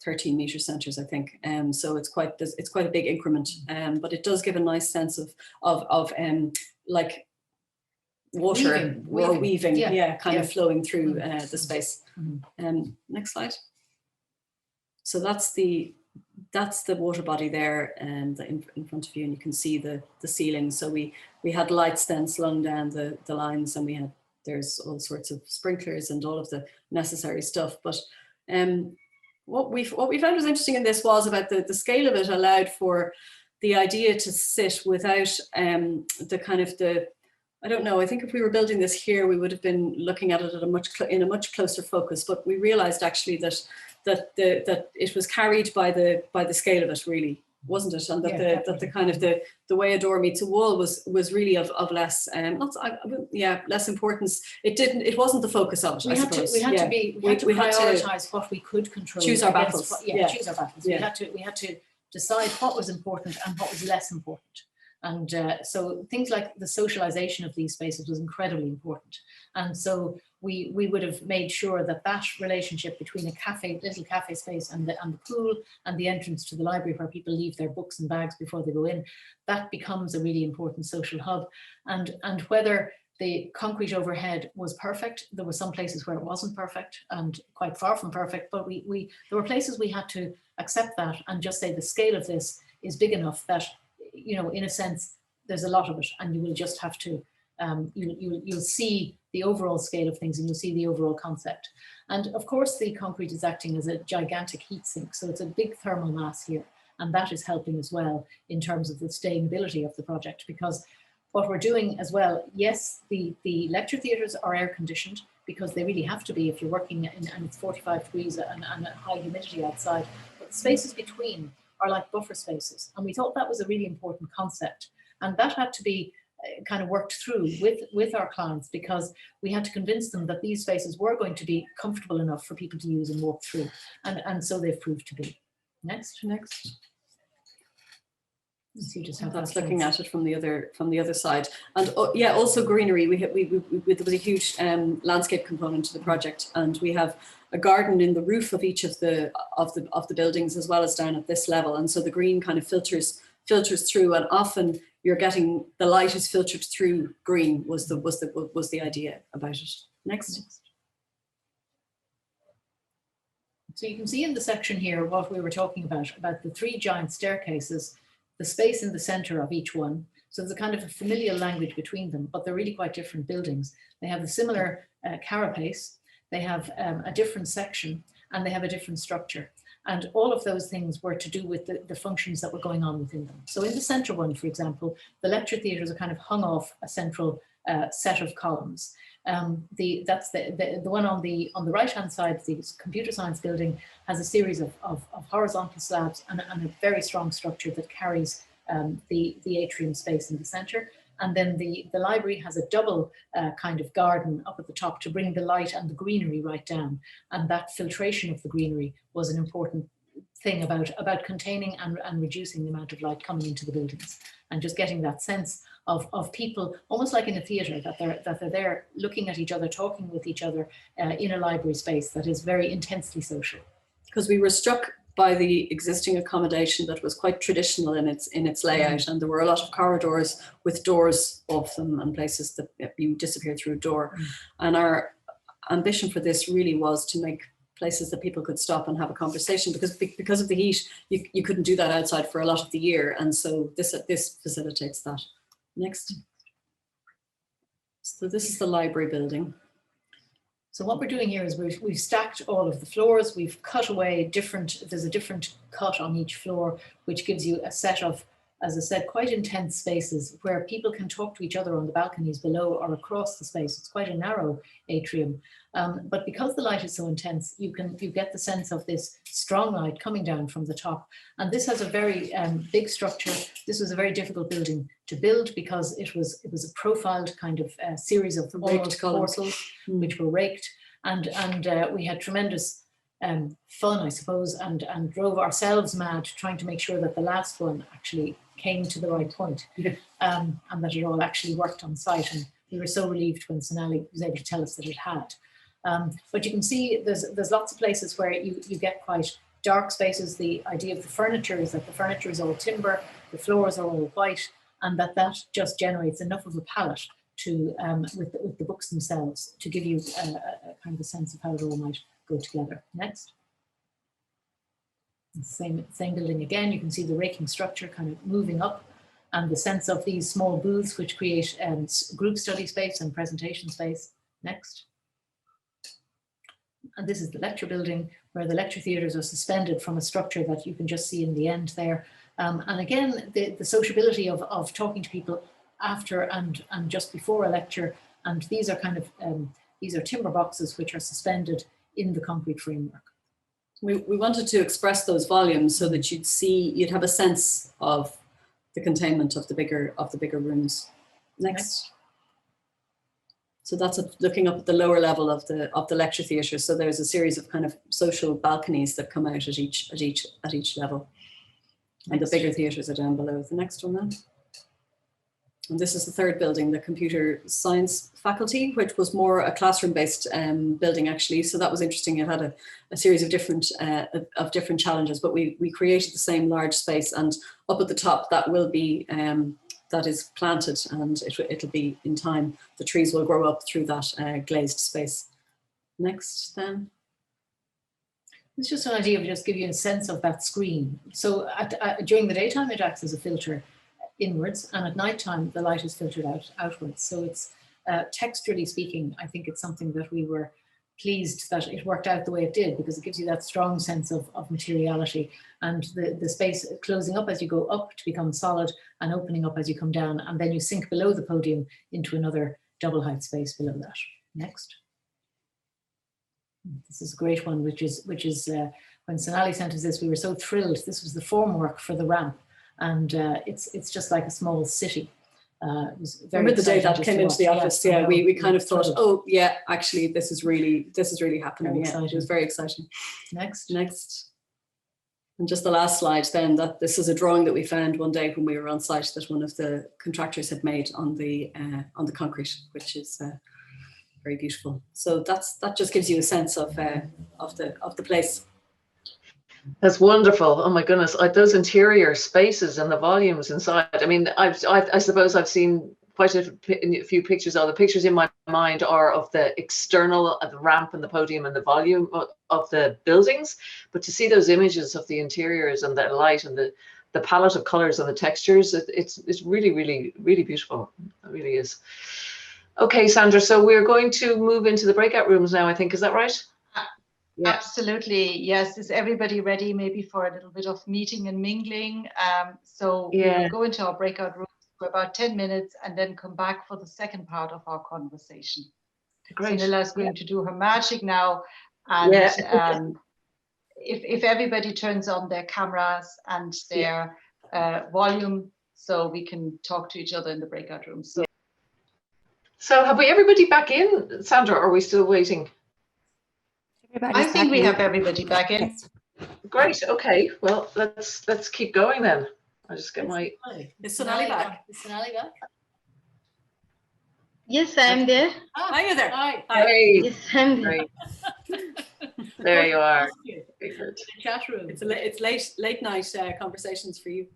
13 meter centers, I think. So it's quite a big increment, but it does give a nice sense of like water weaving, kind of flowing through the space. Next slide. So that's the water body there, in front of you, and you can see the ceiling. So we had lights then slung down the lines, and there's all sorts of sprinklers and all of the necessary stuff. But what we found was interesting in this was about the scale of it allowed for the idea to sit without I don't know, I think if we were building this here, we would have been looking at it at in a much closer focus, but we realized actually that it was carried by the scale of it, really, wasn't it? And that the kind of the way a door meets a wall was really of less less importance. It wasn't the focus of it. We had to prioritize what we could control. Choose our battles. Choose our battles. Yeah. We had to decide what was important and what was less important. And so things like the socialization of these spaces was incredibly important. And so we would have made sure that relationship between a little cafe space and the pool and the entrance to the library where people leave their books and bags before they go in, that becomes a really important social hub. And whether the concrete overhead was perfect, there were some places where it wasn't perfect and quite far from perfect, but there were places we had to accept that and just say the scale of this is big enough that, you know, in a sense, there's a lot of it, and you will just have to, you'll see the overall scale of things, and you'll see the overall concept. And of course, the concrete is acting as a gigantic heat sink, so it's a big thermal mass here, and that is helping as well in terms of the sustainability of the project, because what we're doing as well, yes, the lecture theatres are air conditioned, because they really have to be if you're working and it's 45 degrees and high humidity outside, but the spaces between are like buffer spaces. And we thought that was a really important concept. And that had to be kind of worked through with our clients, because we had to convince them that these spaces were going to be comfortable enough for people to use and walk through. And so they've proved to be. Next. So just have that's looking at it from the other side. And also greenery. There was a huge landscape component to the project, and we have a garden in the roof of each of the buildings as well as down at this level, and so the green kind of filters through, and often you're getting the light is filtered through green was the idea about it. Next. So you can see in the section here what we were talking about the 3 giant staircases, the space in the center of each one. So there's a kind of a familial language between them, but they're really quite different buildings. They have a similar carapace, they have a different section, and they have a different structure. And all of those things were to do with the functions that were going on within them. So in the center one, for example, the lecture theatres are kind of hung off a central set of columns. That's the one on the right-hand side, the computer science building, has a series of horizontal slabs and a very strong structure that carries the atrium space in the center. And then the library has a double kind of garden up at the top to bring the light and the greenery right down. And that filtration of the greenery was an important thing about containing and reducing the amount of light coming into the buildings, and just getting that sense of people, almost like in a theatre, that they're there looking at each other, talking with each other in a library space that is very intensely social. Because we were struck by the existing accommodation that was quite traditional in its layout, and there were a lot of corridors with doors off them and places that you disappear through a door. And our ambition for this really was to make places that people could stop and have a conversation, because of the heat, you couldn't do that outside for a lot of the year, and so this facilitates that. Next. So this is the library building. So what we're doing here is we've stacked all of the floors, we've cut away there's a different cut on each floor, which gives you a set of, as I said, quite intense spaces where people can talk to each other on the balconies below or across the space. It's quite a narrow atrium. But because the light is so intense, you get the sense of this strong light coming down from the top. And this has a very big structure. This was a very difficult building to build because it was a profiled kind of series of almost portals, which were raked. And we had tremendous fun, I suppose, and drove ourselves mad trying to make sure that the last one actually came to the right point, and that it all actually worked on site. And we were so relieved when Sonali was able to tell us that it had. But you can see there's lots of places where you get quite dark spaces. The idea of the furniture is that the furniture is all timber, the floors are all white, and that just generates enough of a palette to with the books themselves to give you a kind of a sense of how it all might go together. Next. Same building again. You can see the raking structure kind of moving up, and the sense of these small booths which create group study space and presentation space. Next. And this is the lecture building where the lecture theatres are suspended from a structure that you can just see in the end there. And again, the sociability of talking to people after and just before a lecture. And these are kind of, these are timber boxes which are suspended in the concrete framework. We wanted to express those volumes so that you'd have a sense of the containment of the bigger rooms. Next. So that's looking up at the lower level of the lecture theatre. So there's a series of kind of social balconies that come out at each level. And the bigger theatres are down below. The next one then. And this is the third building, the computer science faculty, which was more a classroom-based building actually. So that was interesting. It had a series of different challenges, but we created the same large space, and up at the top that will be that is planted, and it'll be in time. The trees will grow up through that glazed space. Next then. It's just an idea of just give you a sense of that screen. So during the daytime, it acts as a filter inwards, and at night time, the light is filtered outwards. So it's texturally speaking, I think it's something that we were pleased that it worked out the way it did, because it gives you that strong sense of materiality, and the space closing up as you go up to become solid and opening up as you come down, and then you sink below the podium into another double height space below that. Next. This is a great one, which is when Sonali sent us this, we were so thrilled. This was the formwork for the ramp, and it's just like a small city. It was very Remember the day that came into the office? Yeah, we kind of thought, oh yeah, actually this is really happening. Yeah, it was very exciting. Next. And just the last slide then, that this is a drawing that we found one day when we were on site that one of the contractors had made on the concrete, which is very beautiful. So that just gives you a sense of the place. That's wonderful. Oh my goodness, those interior spaces and the volumes inside. I mean, I suppose I've seen quite a few pictures. All the pictures in my mind are of the external, of the ramp and the podium and the volume of the buildings. But to see those images of the interiors and the light and the palette of colors and the textures, it's really, really, really beautiful. It really is. Okay, Sandra, so we're going to move into the breakout rooms now, I think. Is that right? Yeah. Absolutely, yes. Is everybody ready maybe for a little bit of meeting and mingling? So we'll go into our breakout rooms for about 10 minutes and then come back for the second part of our conversation. Great. So Nila's going to do her magic now, and if everybody turns on their cameras and their volume, so we can talk to each other in the breakout rooms. So have we everybody back in, Sandra, or are we still waiting? I think we have everybody back in. Great. Okay. Well, let's keep going then. I'll just get my. Is Sonali back? Is Sonali back? Yes, I am there. Are you there? Hi. Hey, Yes, I'm there. great. There you are. Very good. Chat room. It's late night conversations for you.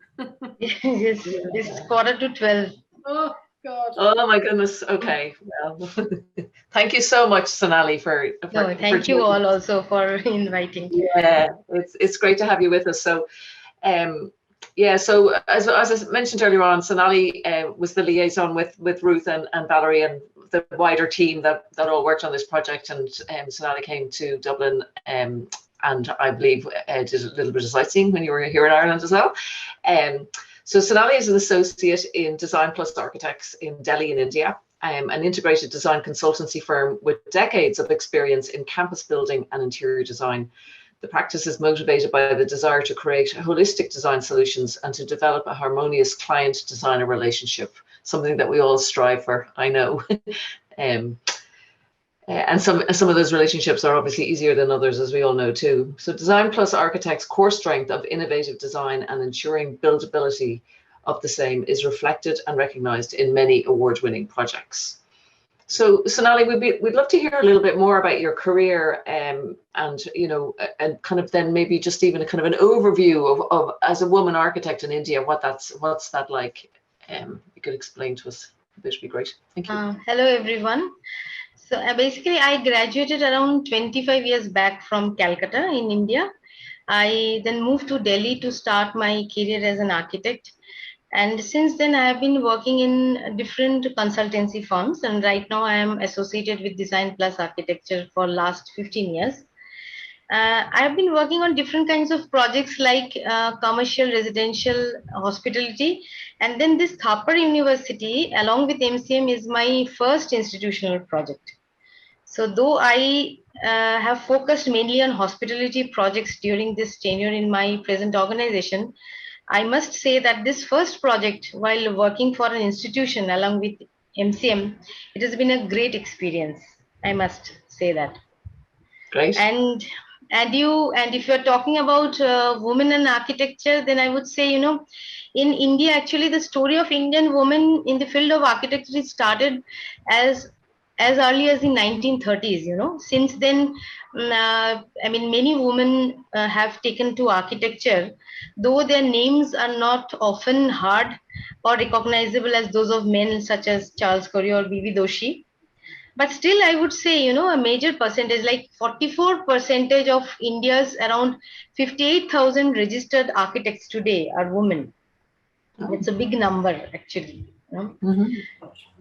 Yes, it's 11:45. Oh God. Oh my goodness. Okay. Well, thank you so much, Sonali, for No, thank you joining. all also for inviting. Yeah, it's great to have you with us. So, yeah. So as I mentioned earlier on, Sonali was the liaison with Ruth and Valerie and the wider team that all worked on this project. And Sonali came to Dublin, and I believe did a little bit of sightseeing when you were here in Ireland as well. So Sonali is an associate in Design Plus Architects in Delhi in India, an integrated design consultancy firm with decades of experience in campus building and interior design. The practice is motivated by the desire to create holistic design solutions and to develop a harmonious client-designer relationship, something that we all strive for, I know. And some of those relationships are obviously easier than others, as we all know too. So Design Plus Architects' core strength of innovative design and ensuring buildability of the same is reflected and recognized in many award-winning projects. So Sonali, we'd love to hear a little bit more about your career, and you know, and kind of then maybe just even a kind of an overview of as a woman architect in India, what's that like? You could explain to us. This would be great. Thank you. Hello, everyone. So basically, I graduated around 25 years back from Calcutta in India. I then moved to Delhi to start my career as an architect. And since then, I have been working in different consultancy firms. And right now, I am associated with Design Plus Architecture for last 15 years. I have been working on different kinds of projects like commercial, residential, hospitality. And then this Thapar University, along with MCM, is my first institutional project. So though I have focused mainly on hospitality projects during this tenure in my present organization, I must say that this first project, while working for an institution along with MCM, it has been a great experience. I must say that. Great. And if you're talking about women in architecture, then I would say, you know, in India, actually, the story of Indian women in the field of architecture started as early as the 1930s. You know, since then, I mean, many women have taken to architecture, though their names are not often heard or recognizable as those of men such as Charles Corrie or B.V. Doshi. But still, I would say, you know, a major percentage, like 44% of India's around 58,000 registered architects today are women. Oh. It's a big number, actually. You know? Mm-hmm.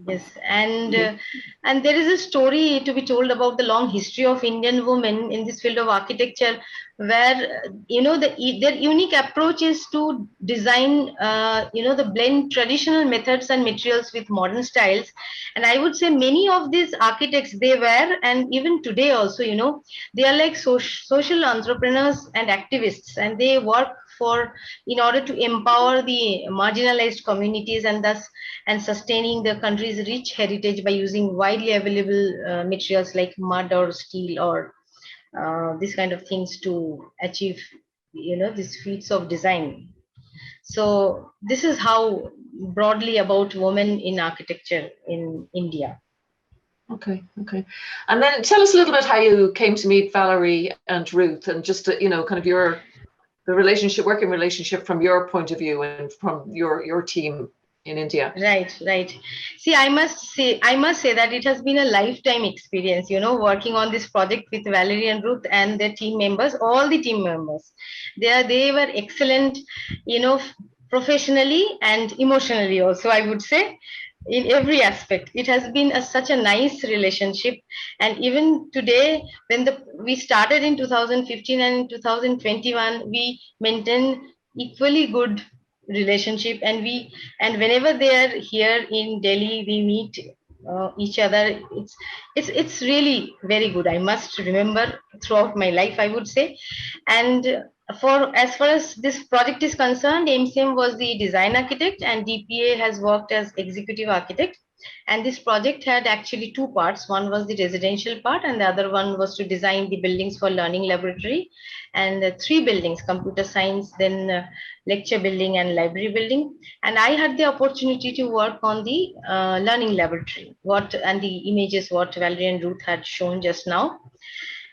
Yes, and there is a story to be told about the long history of Indian women in this field of architecture, where you know their unique approach is to design, you know, the blend traditional methods and materials with modern styles. And I would say many of these architects, they were, and even today also, you know, they are like social entrepreneurs and activists, and they work in order to empower the marginalized communities and thus sustaining the country's rich heritage by using widely available materials like mud or steel or these kind of things to achieve, you know, these feats of design. So this is how broadly about women in architecture in India. Okay. And then tell us a little bit how you came to meet Valerie and Ruth, and just you know, kind of the working relationship from your point of view and from your team in India. Right. See, I must say that it has been a lifetime experience, you know, working on this project with Valerie and Ruth and their team members, all the team members. They were excellent, you know, professionally and emotionally also, I would say. In every aspect, it has been such a nice relationship. And even today, when we started in 2015 and in 2021, we maintain equally good relationship, and whenever they are here in Delhi, we meet each other. It's really very good. I must remember throughout my life, I would say. And as far as this project is concerned, MCM was the design architect and DPA has worked as executive architect. And this project had actually two parts. One was the residential part, and the other one was to design the buildings for learning laboratory, and three buildings: computer science, then lecture building and library building. And I had the opportunity to work on the learning laboratory, and the images what Valerie and Ruth had shown just now.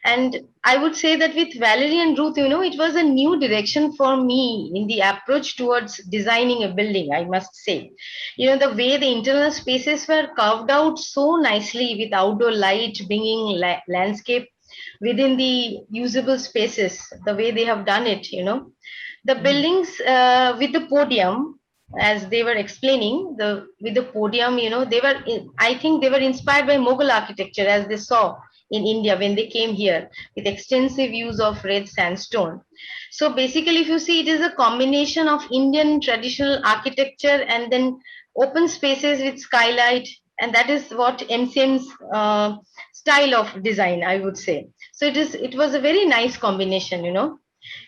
And I would say that with Valerie and Ruth, it was a new direction for me in the approach towards designing a building, I must say. The way the internal spaces were carved out so nicely with outdoor light, bringing landscape within the usable spaces, the way they have done it, The buildings with the podium, as they were explaining, with the podium, I think they were inspired by Mughal architecture, as they saw in India when they came here, with extensive use of red sandstone. So basically, if you see, it is a combination of Indian traditional architecture and then open spaces with skylight, and that is what MCM's style of design, I would say. So it was a very nice combination,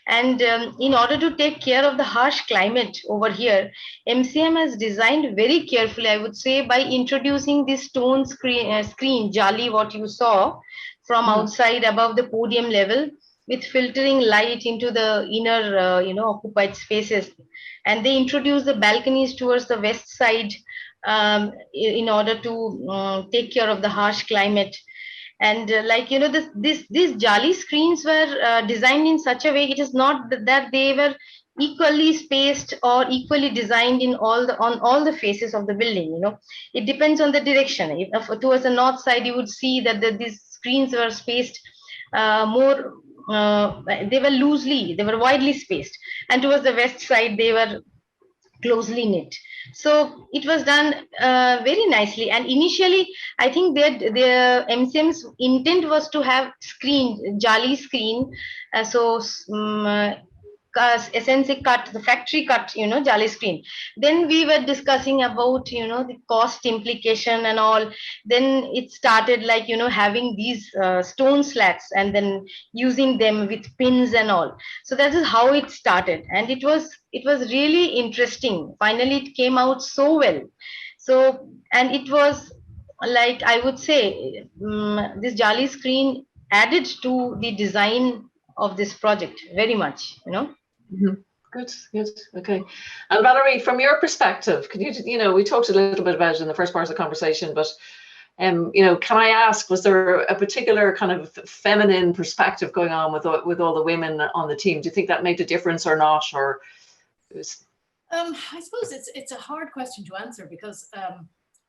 And in order to take care of the harsh climate over here, MCM has designed very carefully, I would say, by introducing this stone screen jali, what you saw from outside above the podium level, with filtering light into the inner, occupied spaces. And they introduced the balconies towards the west side in order to take care of the harsh climate. And these jali screens were designed in such a way, it is not that they were equally spaced or equally designed on all the faces of the building. It depends on the direction. If towards the north side, you would see that these screens were spaced more. They were widely spaced, and towards the west side, they were closely knit. So it was done very nicely. And initially, I think their MCM's intent was to have jali screen. Essentially the factory cut, jali screen. Then we were discussing about, the cost implication and all. Then it started like, having these stone slats and then using them with pins and all. So that is how it started. And it was really interesting. Finally, it came out so well. So, and it was like, I would say, this jali screen added to the design of this project very much, Good. Okay. And Valerie, from your perspective, could you, we talked a little bit about it in the first part of the conversation, but, can I ask, was there a particular kind of feminine perspective going on with all the women on the team? Do you think that made a difference or not? Or it was... I suppose it's a hard question to answer, because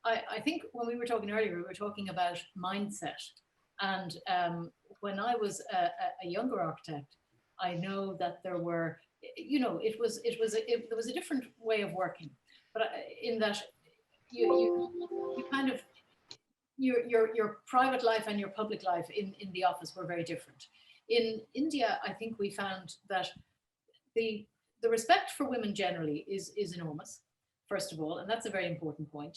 I think when we were talking earlier, we were talking about mindset. And when I was a younger architect, I know that there were, there was a different way of working, but in that you kind of, your private life and your public life in the office were very different. In India, I think we found that the respect for women generally is enormous, first of all, and that's a very important point.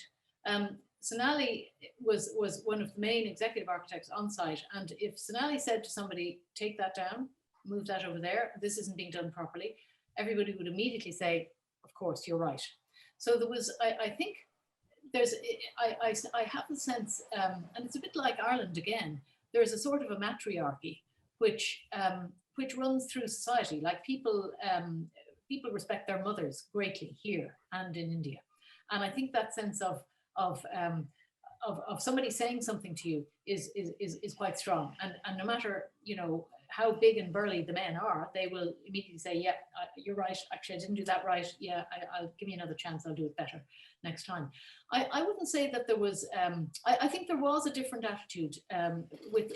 Sonali was one of the main executive architects on site, and if Sonali said to somebody, take that down, move that over there, this isn't being done properly, everybody would immediately say, of course, you're right. So there was, I think there's, I have the sense, and it's a bit like Ireland again, there's a sort of a matriarchy which runs through society. Like people respect their mothers greatly here and in India. And I think that sense of somebody saying something to you is quite strong. And no matter, how big and burly the men are, they will immediately say, yeah, you're right. Actually, I didn't do that right. Yeah, I'll give me another chance. I'll do it better next time. I wouldn't say that there was, I think there was a different attitude with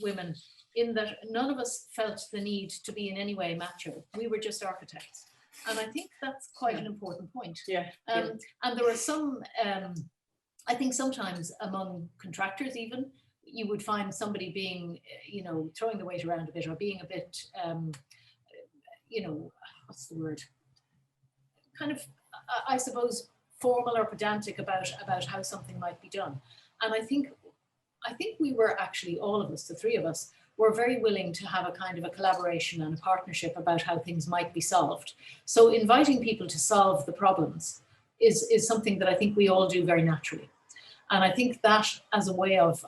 women, in that none of us felt the need to be in any way macho. We were just architects. And I think that's quite an important point. Yeah. And there were some, I think sometimes among contractors even, you would find somebody being, throwing the weight around a bit, or being a bit, what's the word? Kind of, I suppose, formal or pedantic about how something might be done. And I think we were actually, all of us, the three of us, were very willing to have a kind of a collaboration and a partnership about how things might be solved. So inviting people to solve the problems is something that I think we all do very naturally. And I think that as a way of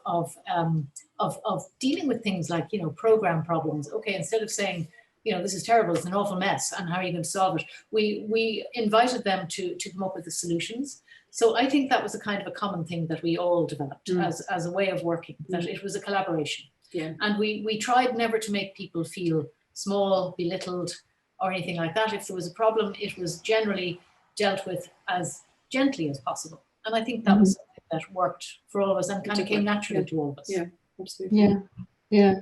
dealing with things like, you know, program problems. Okay, instead of saying, you know, this is terrible, it's an awful mess, and how are you going to solve it? We invited them to come up with the solutions. So I think that was a kind of a common thing that we all developed as a way of working, that it was a collaboration. Yeah. And we tried never to make people feel small, belittled, or anything like that. If there was a problem, it was generally dealt with as gently as possible. And I think that was something that worked for all of us and kind of came naturally to all of us. Yeah, absolutely. Yeah, yeah.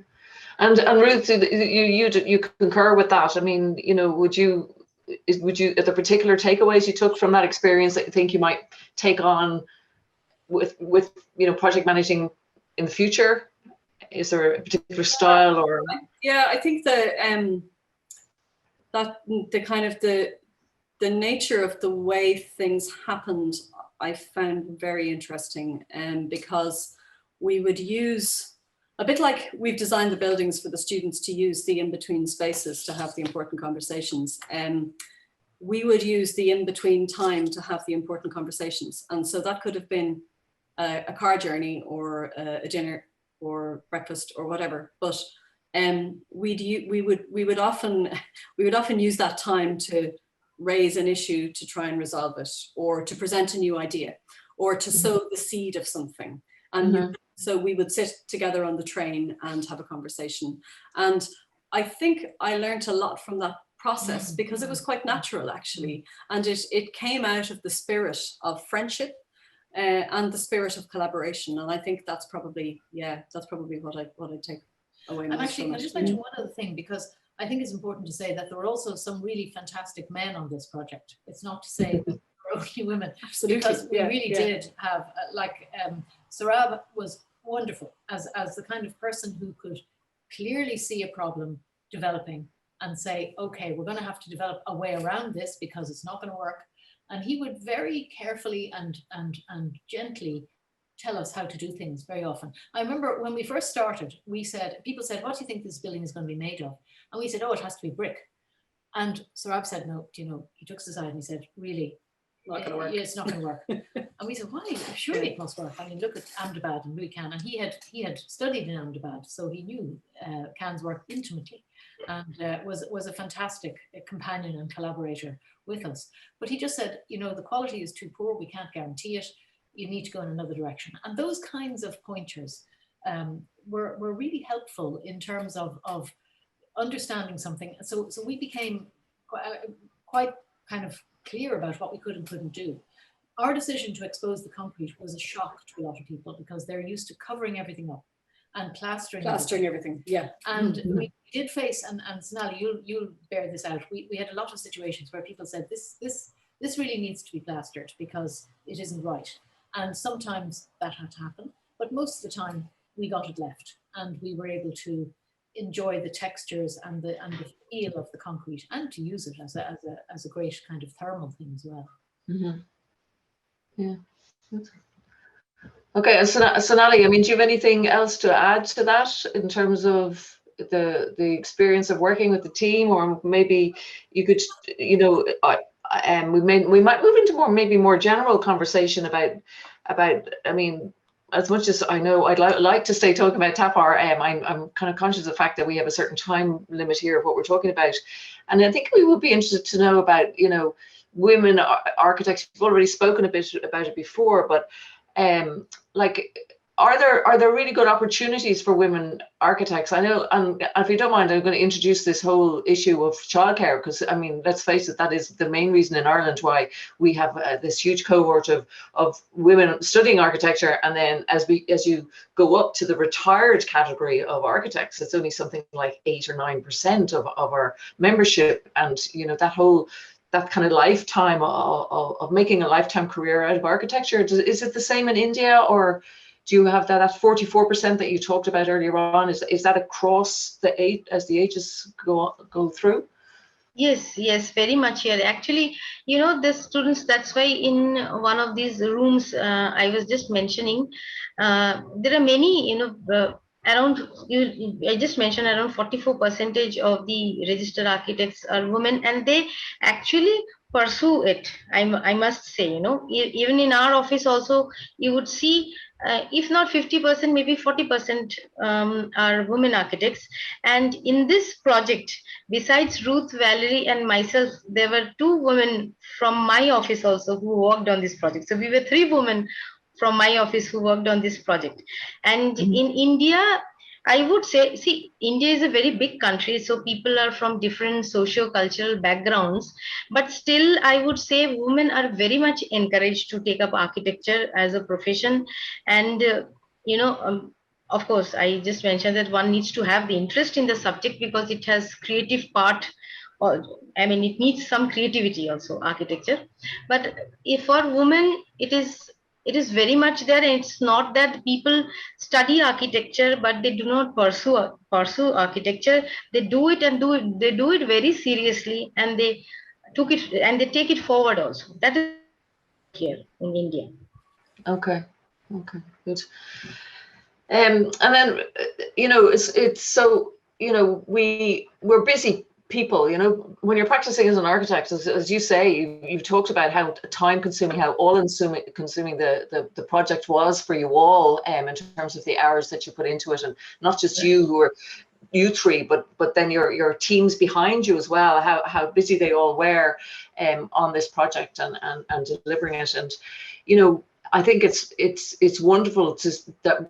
And Ruth, you concur with that? I mean, you know, would you, are there particular takeaways you took from that experience that you think you might take on with you know, project managing in the future? Is there a particular style or? Yeah, I think that the kind of the nature of the way things happened, I found very interesting, because we would use, a bit like we've designed the buildings for the students to use the in-between spaces to have the important conversations. We would use the in-between time to have the important conversations. And so that could have been a car journey or a dinner or breakfast or whatever. But we would often use that time to raise an issue, to try and resolve it, or to present a new idea, or to sow the seed of something. And so we would sit together on the train and have a conversation. And I think I learned a lot from that process because it was quite natural, actually. And it came out of the spirit of friendship and the spirit of collaboration. And I think that's probably, what I take away. And actually, I'll just mention one other thing, because I think it's important to say that there were also some really fantastic men on this project. It's not to say that there were only women. Absolutely. Because we really did have, Sarab was wonderful as the kind of person who could clearly see a problem developing and say, okay, we're going to have to develop a way around this because it's not going to work. And he would very carefully and gently tell us how to do things very often. I remember when we first started, people said, what do you think this building is going to be made of? And we said, oh, it has to be brick. And Sarab said, no, you know, he took us aside and he said, really? Not going to work. Yeah, it's not going to work. And we said, why? Surely it must work. I mean, look at Ahmedabad and Cannes. And he had studied in Ahmedabad, so he knew Cannes' work intimately, and was a fantastic companion and collaborator with us. But he just said, you know, the quality is too poor. We can't guarantee it. You need to go in another direction. And those kinds of pointers were really helpful in terms of understanding something. So we became quite kind of clear about what we could and couldn't do. Our decision to expose the concrete was a shock to a lot of people because they're used to covering everything up and plastering everything. Yeah. And we did face, and Sonali, you'll bear this out. We had a lot of situations where people said this really needs to be plastered because it isn't right. And sometimes that had to happen, but most of the time we got it left and we were able to enjoy the textures and the feel of the concrete and to use it as a great kind of thermal thing as well. Yeah. Okay, and Sonali, I mean, do you have anything else to add to that in terms of the experience of working with the team, or maybe you could, you know, we might move into more general conversation about I mean, as much as I know I'd like to stay talking about TAPR, I'm kind of conscious of the fact that we have a certain time limit here of what we're talking about. And I think we would be interested to know about, you know, women architects. You've already spoken a bit about it before, but like, are there really good opportunities for women architects? I know, and if you don't mind, I'm going to introduce this whole issue of childcare, because I mean, let's face it, that is the main reason in Ireland why we have this huge cohort of women studying architecture. And then as you go up to the retired category of architects, it's only something like 8 or 9% of our membership. And you know, that kind of lifetime of making a lifetime career out of architecture, is it the same in India, or do you have that 44% that you talked about earlier on? Is that across as the ages go through? Yes, very much here. Actually, you know, the students, that's why in one of these rooms I was just mentioning, there are many, you know, I just mentioned around 44% of the registered architects are women, and they actually pursue it. I must say, even in our office also, you would see, if not 50%, maybe 40% are women architects. And in this project, besides Ruth, Valerie, and myself, there were 2 women from my office also who worked on this project. So we were 3 women from my office who worked on this project. And in India, I would say, see, India is a very big country, so people are from different socio-cultural backgrounds, but still I would say women are very much encouraged to take up architecture as a profession. And, of course, I just mentioned that one needs to have the interest in the subject because it has creative part, or I mean, it needs some creativity also, architecture. But if for women, it is very much there. And it's not that people study architecture but they do not pursue architecture. They do it, and they do it very seriously, and they take it forward also. That is here in India. Okay, good. And then, it's so, we're busy people, when you're practicing as an architect, as you say, you've talked about how time consuming, how all consuming the project was for you all, in terms of the hours that you put into it, and not just you 3, but then your teams behind you as well, how busy they all were on this project and delivering it. And I think it's wonderful that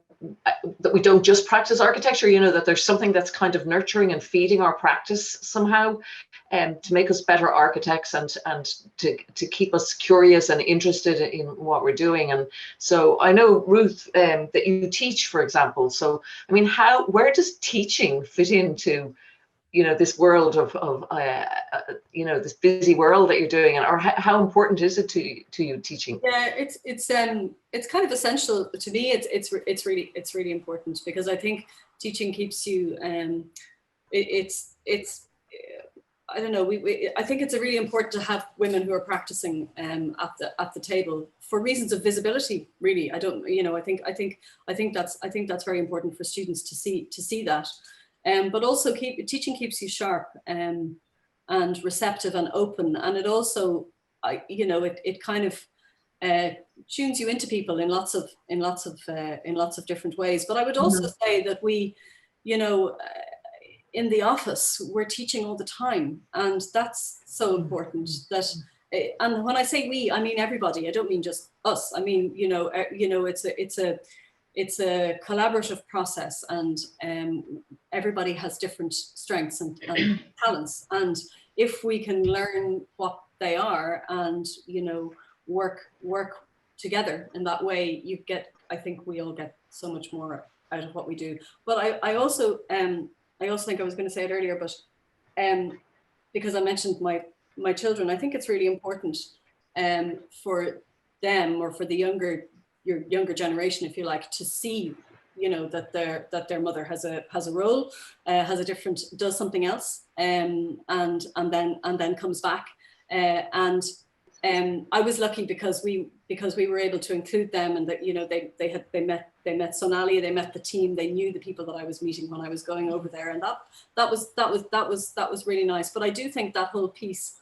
we don't just practice architecture, that there's something that's kind of nurturing and feeding our practice somehow, to make us better architects and to keep us curious and interested in what we're doing. And so I know, Ruth, that you teach, for example. So, I mean, where does teaching fit into this world of this busy world that you're doing, or how important is it to you teaching? Yeah, it's kind of essential to me. It's really important, because I think teaching keeps you. I don't know. I think it's really important to have women who are practicing at the table for reasons of visibility. Really, I don't. I think that's very important for students to see that. But also teaching keeps you sharp and receptive and open, and it also, it kind of tunes you into people in lots of different ways. But I would also say that we, in the office, we're teaching all the time, and that's so important. That, and when I say we, I mean everybody. I don't mean just us. I mean, it's a collaborative process, and everybody has different strengths and talents. And if we can learn what they are and, work together in that way, I think we all get so much more out of what we do. But I also think I was going to say it earlier, but because I mentioned my children, I think it's really important for them, or for your younger generation, if you like, to see, that their mother has a role, does something else, and then comes back. And I was lucky because we were able to include them, and that they met Sonali, they met the team, they knew the people that I was meeting when I was going over there, and that was really nice. But I do think that whole piece,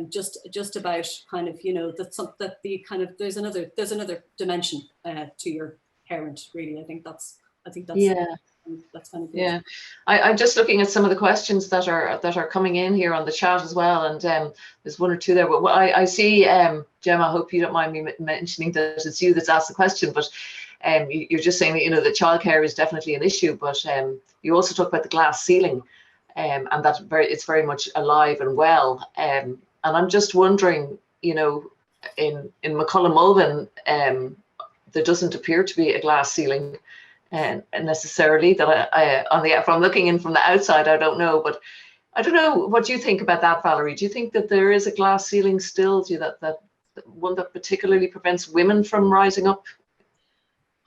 just about kind of, there's another dimension to your parent, really. I think that's yeah. That's kind of good. Yeah, I'm just looking at some of the questions that are coming in here on the chat as well, and there's 1 or 2 there. But I see, Gemma, I hope you don't mind me mentioning that it's you that's asked the question, but you're just saying that that childcare is definitely an issue, but you also talk about the glass ceiling, and that it's very much alive and well. And I'm just wondering, in McCullough Mulvin, there doesn't appear to be a glass ceiling. Necessarily, that from looking in from the outside, I don't know, but I don't know what you think about that, Valerie. Do you think that there is a glass ceiling still? Do you that one that particularly prevents women from rising up?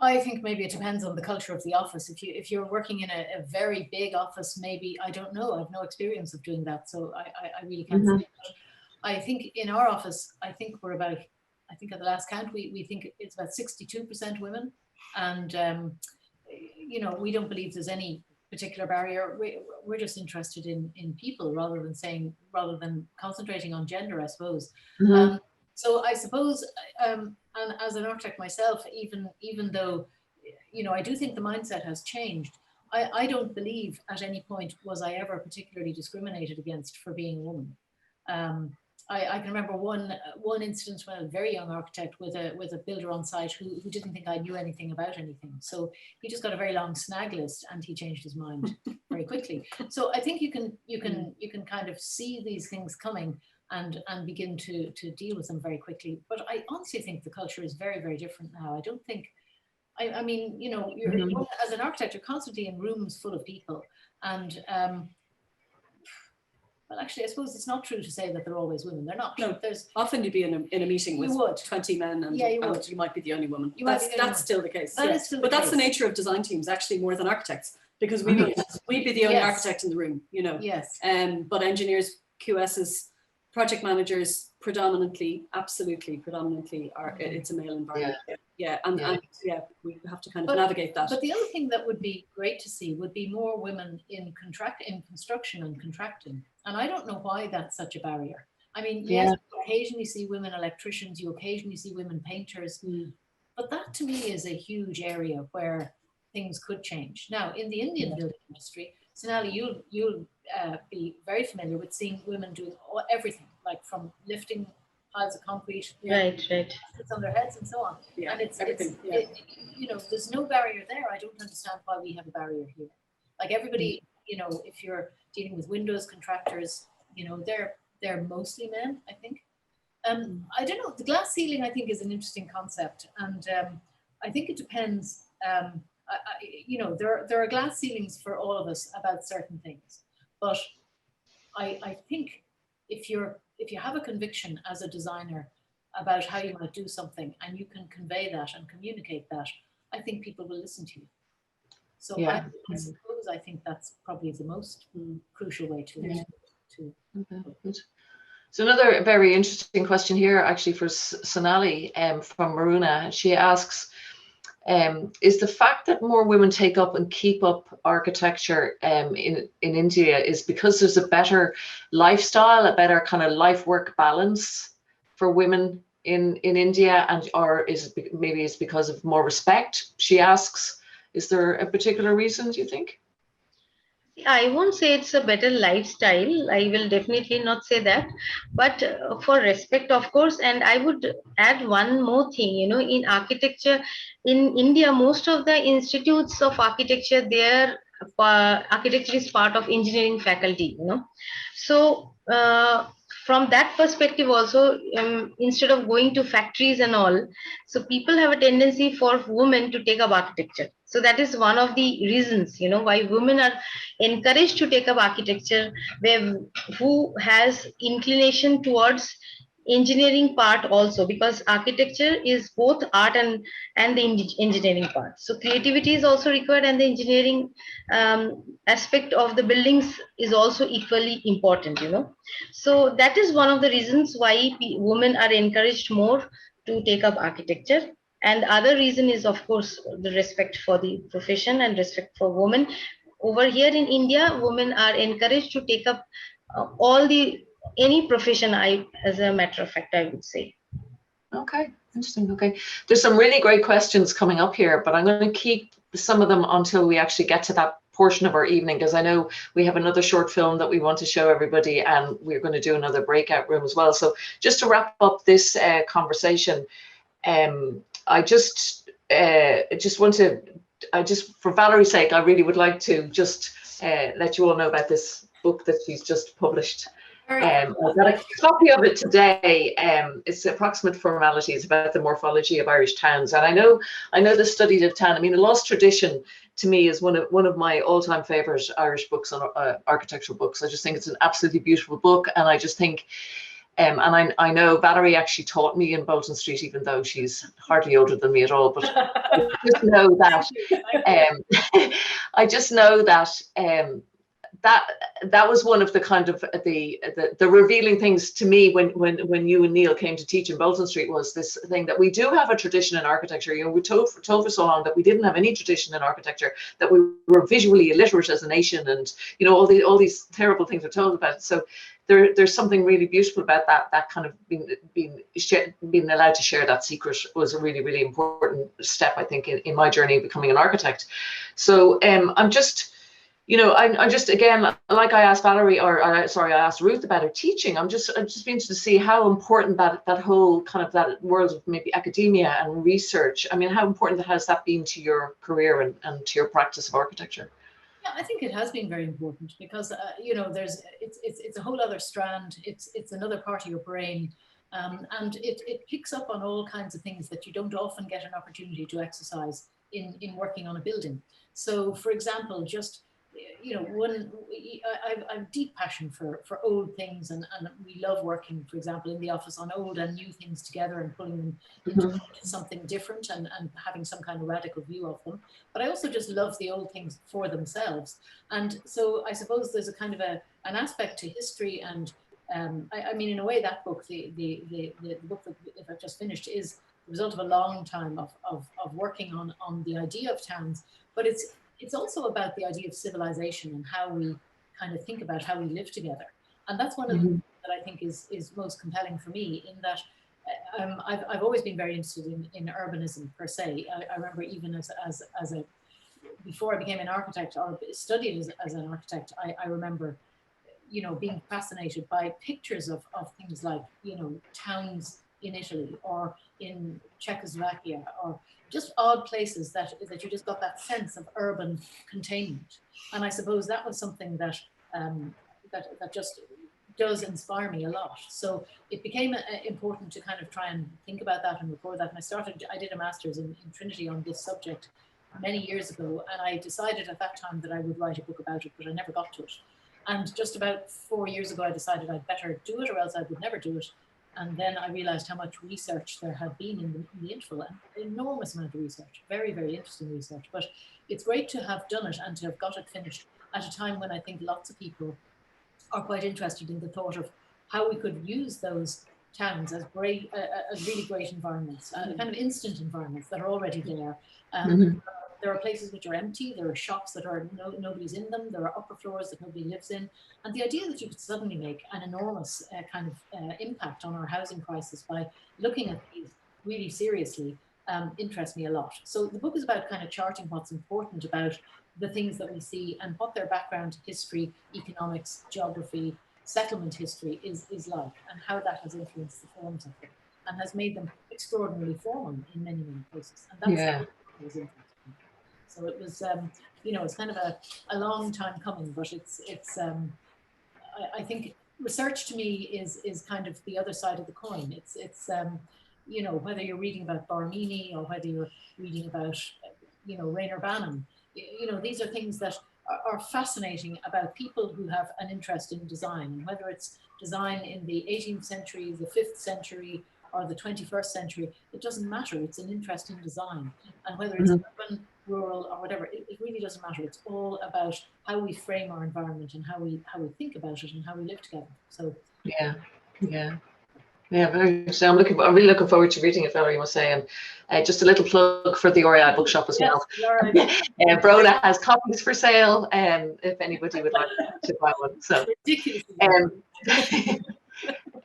I think maybe it depends on the culture of the office. If you're working in a very big office, maybe, I don't know. I've no experience of doing that, so I really can't say. But I think in our office, I think we're about, I think at the last count, we think it's about 62% women, and we don't believe there's any particular barrier. We're just interested in people rather than concentrating on gender, I suppose. Mm-hmm. So I suppose, and as an architect myself, even though, you know, I do think the mindset has changed, I don't believe at any point was I ever particularly discriminated against for being a woman. I can remember one incident when I was a very young architect with a builder on site who didn't think I knew anything about anything. So he just got a very long snag list and he changed his mind very quickly. So I think you can kind of see these things coming and begin to deal with them very quickly. But I honestly think the culture is very, very different now. I don't think, I mean, you know, you're, as an architect, you're constantly in rooms full of people. And well, actually, I suppose it's not true to say that they're always women. They're not. No, there's often you'd be in a meeting with 20 men, and, and you might be the only woman. That's still the case. That is still the case. But that's the nature of design teams, actually, more than architects, because we'd be the only architect in the room, you know. Yes. But engineers, QSs, project managers, absolutely predominantly are. It's a male environment. And we have to kind of navigate that. But the other thing that would be great to see would be more women in construction and contracting. And I don't know why that's such a barrier. I mean, yes, you occasionally see women electricians, you occasionally see women painters, but that to me is a huge area where things could change. Now, in the Indian building industry, Sonali, you'll be very familiar with seeing women doing everything, like from lifting piles of concrete, right, on their heads and so on. And it's everything. You know, there's no barrier there. I don't understand why we have a barrier here. Like everybody, you know, if you're dealing with windows contractors, you know, they're mostly men, I think. I don't know. The glass ceiling, I think, is an interesting concept, and I think it depends. You know, there are glass ceilings for all of us about certain things, but I think if you have a conviction as a designer about how you might do something and you can convey that and communicate that, I think people will listen to you. So I suppose I think that's probably the most crucial way to Okay. So another very interesting question here, actually, for Sonali from Maruna. She asks, is the fact that more women take up and keep up architecture in India is because there's a better lifestyle, a better kind of life-work balance for women in India, or is it maybe it's because of more respect? She asks, is there a particular reason, do you think? I won't say it's a better lifestyle. I will definitely not say that, but for respect, of course. And I would add one more thing, you know, in architecture in India, most of the institutes of architecture, their architecture is part of engineering faculty, you know. So from that perspective also, instead of going to factories and all, so people have a tendency for women to take up architecture. So that is one of the reasons, you know, why women are encouraged to take up architecture, who has inclination towards engineering part also, because architecture is both art and the engineering part. So creativity is also required, and the engineering aspect of the buildings is also equally important, you know. So that is one of the reasons why women are encouraged more to take up architecture. And the other reason is, of course, the respect for the profession and respect for women. Over here in India, women are encouraged to take up any profession, as a matter of fact, I would say. Okay, interesting. Okay, there's some really great questions coming up here, but I'm going to keep some of them until we actually get to that portion of our evening, because I know we have another short film that we want to show everybody, and we're going to do another breakout room as well. So just to wrap up this conversation, I just want to, for Valerie's sake, I really would like to just let you all know about this book that she's just published. I've got a copy of it today. It's Approximate Formalities about the morphology of Irish towns, and I know the study of town. I mean, The Lost Tradition to me is one of my all-time favorite Irish books on architectural books. I just think it's an absolutely beautiful book, and I just think. And I know Valerie actually taught me in Bolton Street, even though she's hardly older than me at all. But I just know that that was one of the kind of the revealing things to me when you and Neil came to teach in Bolton Street, was this thing that we do have a tradition in architecture. You know, we told for so long that we didn't have any tradition in architecture, that we were visually illiterate as a nation, and you know, all these terrible things are told about it. So there's something really beautiful about that kind of being allowed to share that secret was a really important step, I think, in my journey of becoming an architect. So I'm just, you know, I just, again, like I asked Valerie, I asked Ruth about her teaching. I'm just being to see how important that whole kind of that world of maybe academia and research, I mean, how important has that been to your career and to your practice of architecture? Yeah, I think it has been very important because you know, it's a whole other strand. It's another part of your brain, and it picks up on all kinds of things that you don't often get an opportunity to exercise in working on a building. So, for example, just, you know, I have deep passion for old things, and we love working, for example, in the office on old and new things together and pulling them into something different and having some kind of radical view of them. But I also just love the old things for themselves. And so I suppose there's a kind of an aspect to history. And I mean, in a way, that book, the book that I've just finished, is the result of a long time of working on the idea of towns. But it's also about the idea of civilization and how we kind of think about how we live together. And that's one of the things that I think is most compelling for me, in that I've always been very interested in urbanism per se. I remember even before I became an architect or studied as an architect, I remember, you know, being fascinated by pictures of things like, you know, towns in Italy or in Czechoslovakia, or just odd places that you just got that sense of urban containment. And I suppose that was something that that just does inspire me a lot. So it became important to kind of try and think about that and record that. And I did a master's in Trinity on this subject many years ago, and I decided at that time that I would write a book about it, but I never got to it. And just about 4 years ago, I decided I'd better do it, or else I would never do it. And then I realized how much research there had been in the interval, an enormous amount of research, very, very interesting research. But it's great to have done it and to have got it finished at a time when I think lots of people are quite interested in the thought of how we could use those towns as really great environments, kind of instant environments that are already there. There are places which are empty. There are shops that are nobody's in them. There are upper floors that nobody lives in. And the idea that you could suddenly make an enormous kind of impact on our housing crisis by looking at these really seriously interests me a lot. So the book is about kind of charting what's important about the things that we see and what their background, history, economics, geography, settlement history is like, and how that has influenced the forms of them and has made them extraordinarily formal in many, many places. And that's what was interesting. So it was, you know, it's kind of a long time coming, but I think research to me is kind of the other side of the coin. It's you know, whether you're reading about Barmini or whether you're reading about, you know, Rayner Banham, you know, these are things that are fascinating about people who have an interest in design, and whether it's design in the 18th century, the 5th century, or the 21st century, it doesn't matter. It's an interest in design. And whether it's urban, rural, or whatever, it really doesn't matter. It's all about how we frame our environment and how we think about it and how we live together. So very. So I'm really looking forward to reading it, Valerie, I must say. And just a little plug for the RIAI bookshop as well. Brona has copies for sale, if anybody would like to buy one. So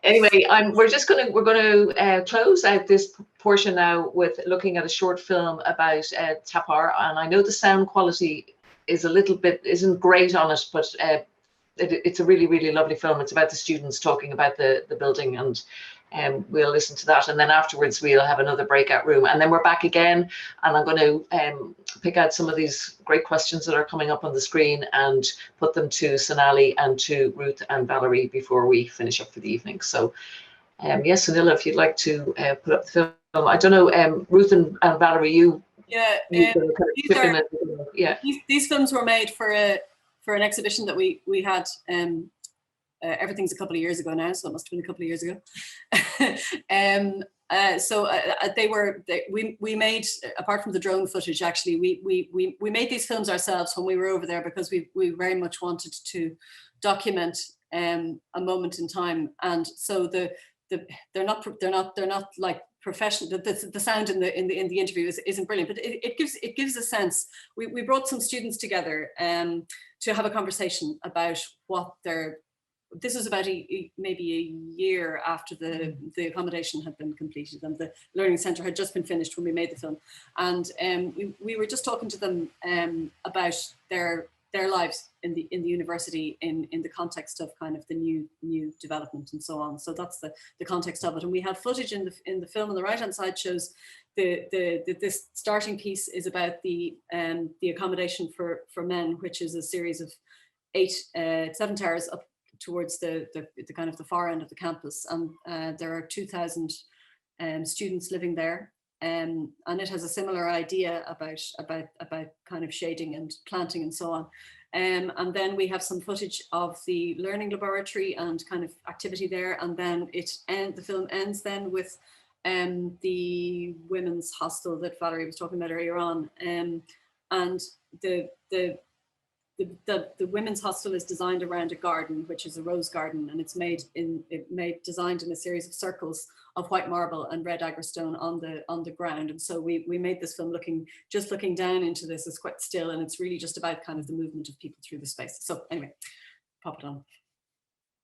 anyway, we're going to close out this portion now with looking at a short film about Tapar. And I know the sound quality is isn't great on it, but it's a really, really lovely film. It's about the students talking about the building, and we'll listen to that. And then afterwards we'll have another breakout room, and then we're back again, and I'm going to pick out some of these great questions that are coming up on the screen and put them to Sonali and to Ruth and Valerie before we finish up for the evening. So yes, Sonila, if you'd like to put up the film. I don't know, Ruth and Valerie, these films were made for an exhibition that we had. Everything's a couple of years ago now, so it must have been a couple of years ago. We made, apart from the drone footage, actually, we made these films ourselves when we were over there, because we very much wanted to document a moment in time. And so they're not like professional. The sound in the interview isn't brilliant, but it gives a sense. We brought some students together to have a conversation about what their. This was about maybe a year after the accommodation had been completed, and the learning centre had just been finished when we made the film. And we were just talking to them about their lives in the university in the context of kind of the new development and so on. So that's the context of it. And we have footage in the film on the right hand side shows this starting piece is about the accommodation for men, which is a series of 7 towers up towards the kind of the far end of the campus, and there are 2,000 students living there, and it has a similar idea about kind of shading and planting and so on. And then we have some footage of the learning laboratory and kind of activity there, and then the film ends then with the women's hostel that Valerie was talking about earlier on, and the women's hostel is designed around a garden, which is a rose garden, and it's designed in a series of circles of white marble and red agrostone on the ground. And so we made this film just looking down into this. It's quite still, and it's really just about kind of the movement of people through the space. So anyway, pop it on.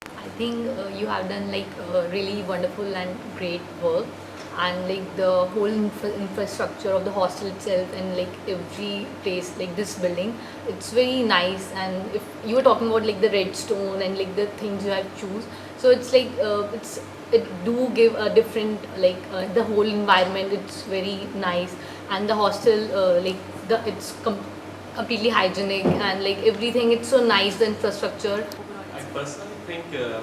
I think you have done like really wonderful and great work, and like the whole infrastructure of the hostel itself, and like every place, like this building, it's very nice. And if you were talking about like the red stone and like the things you have choose, so it's like it do give a different like the whole environment, it's very nice. And the hostel it's completely hygienic, and like everything, it's so nice, the infrastructure. I personally think the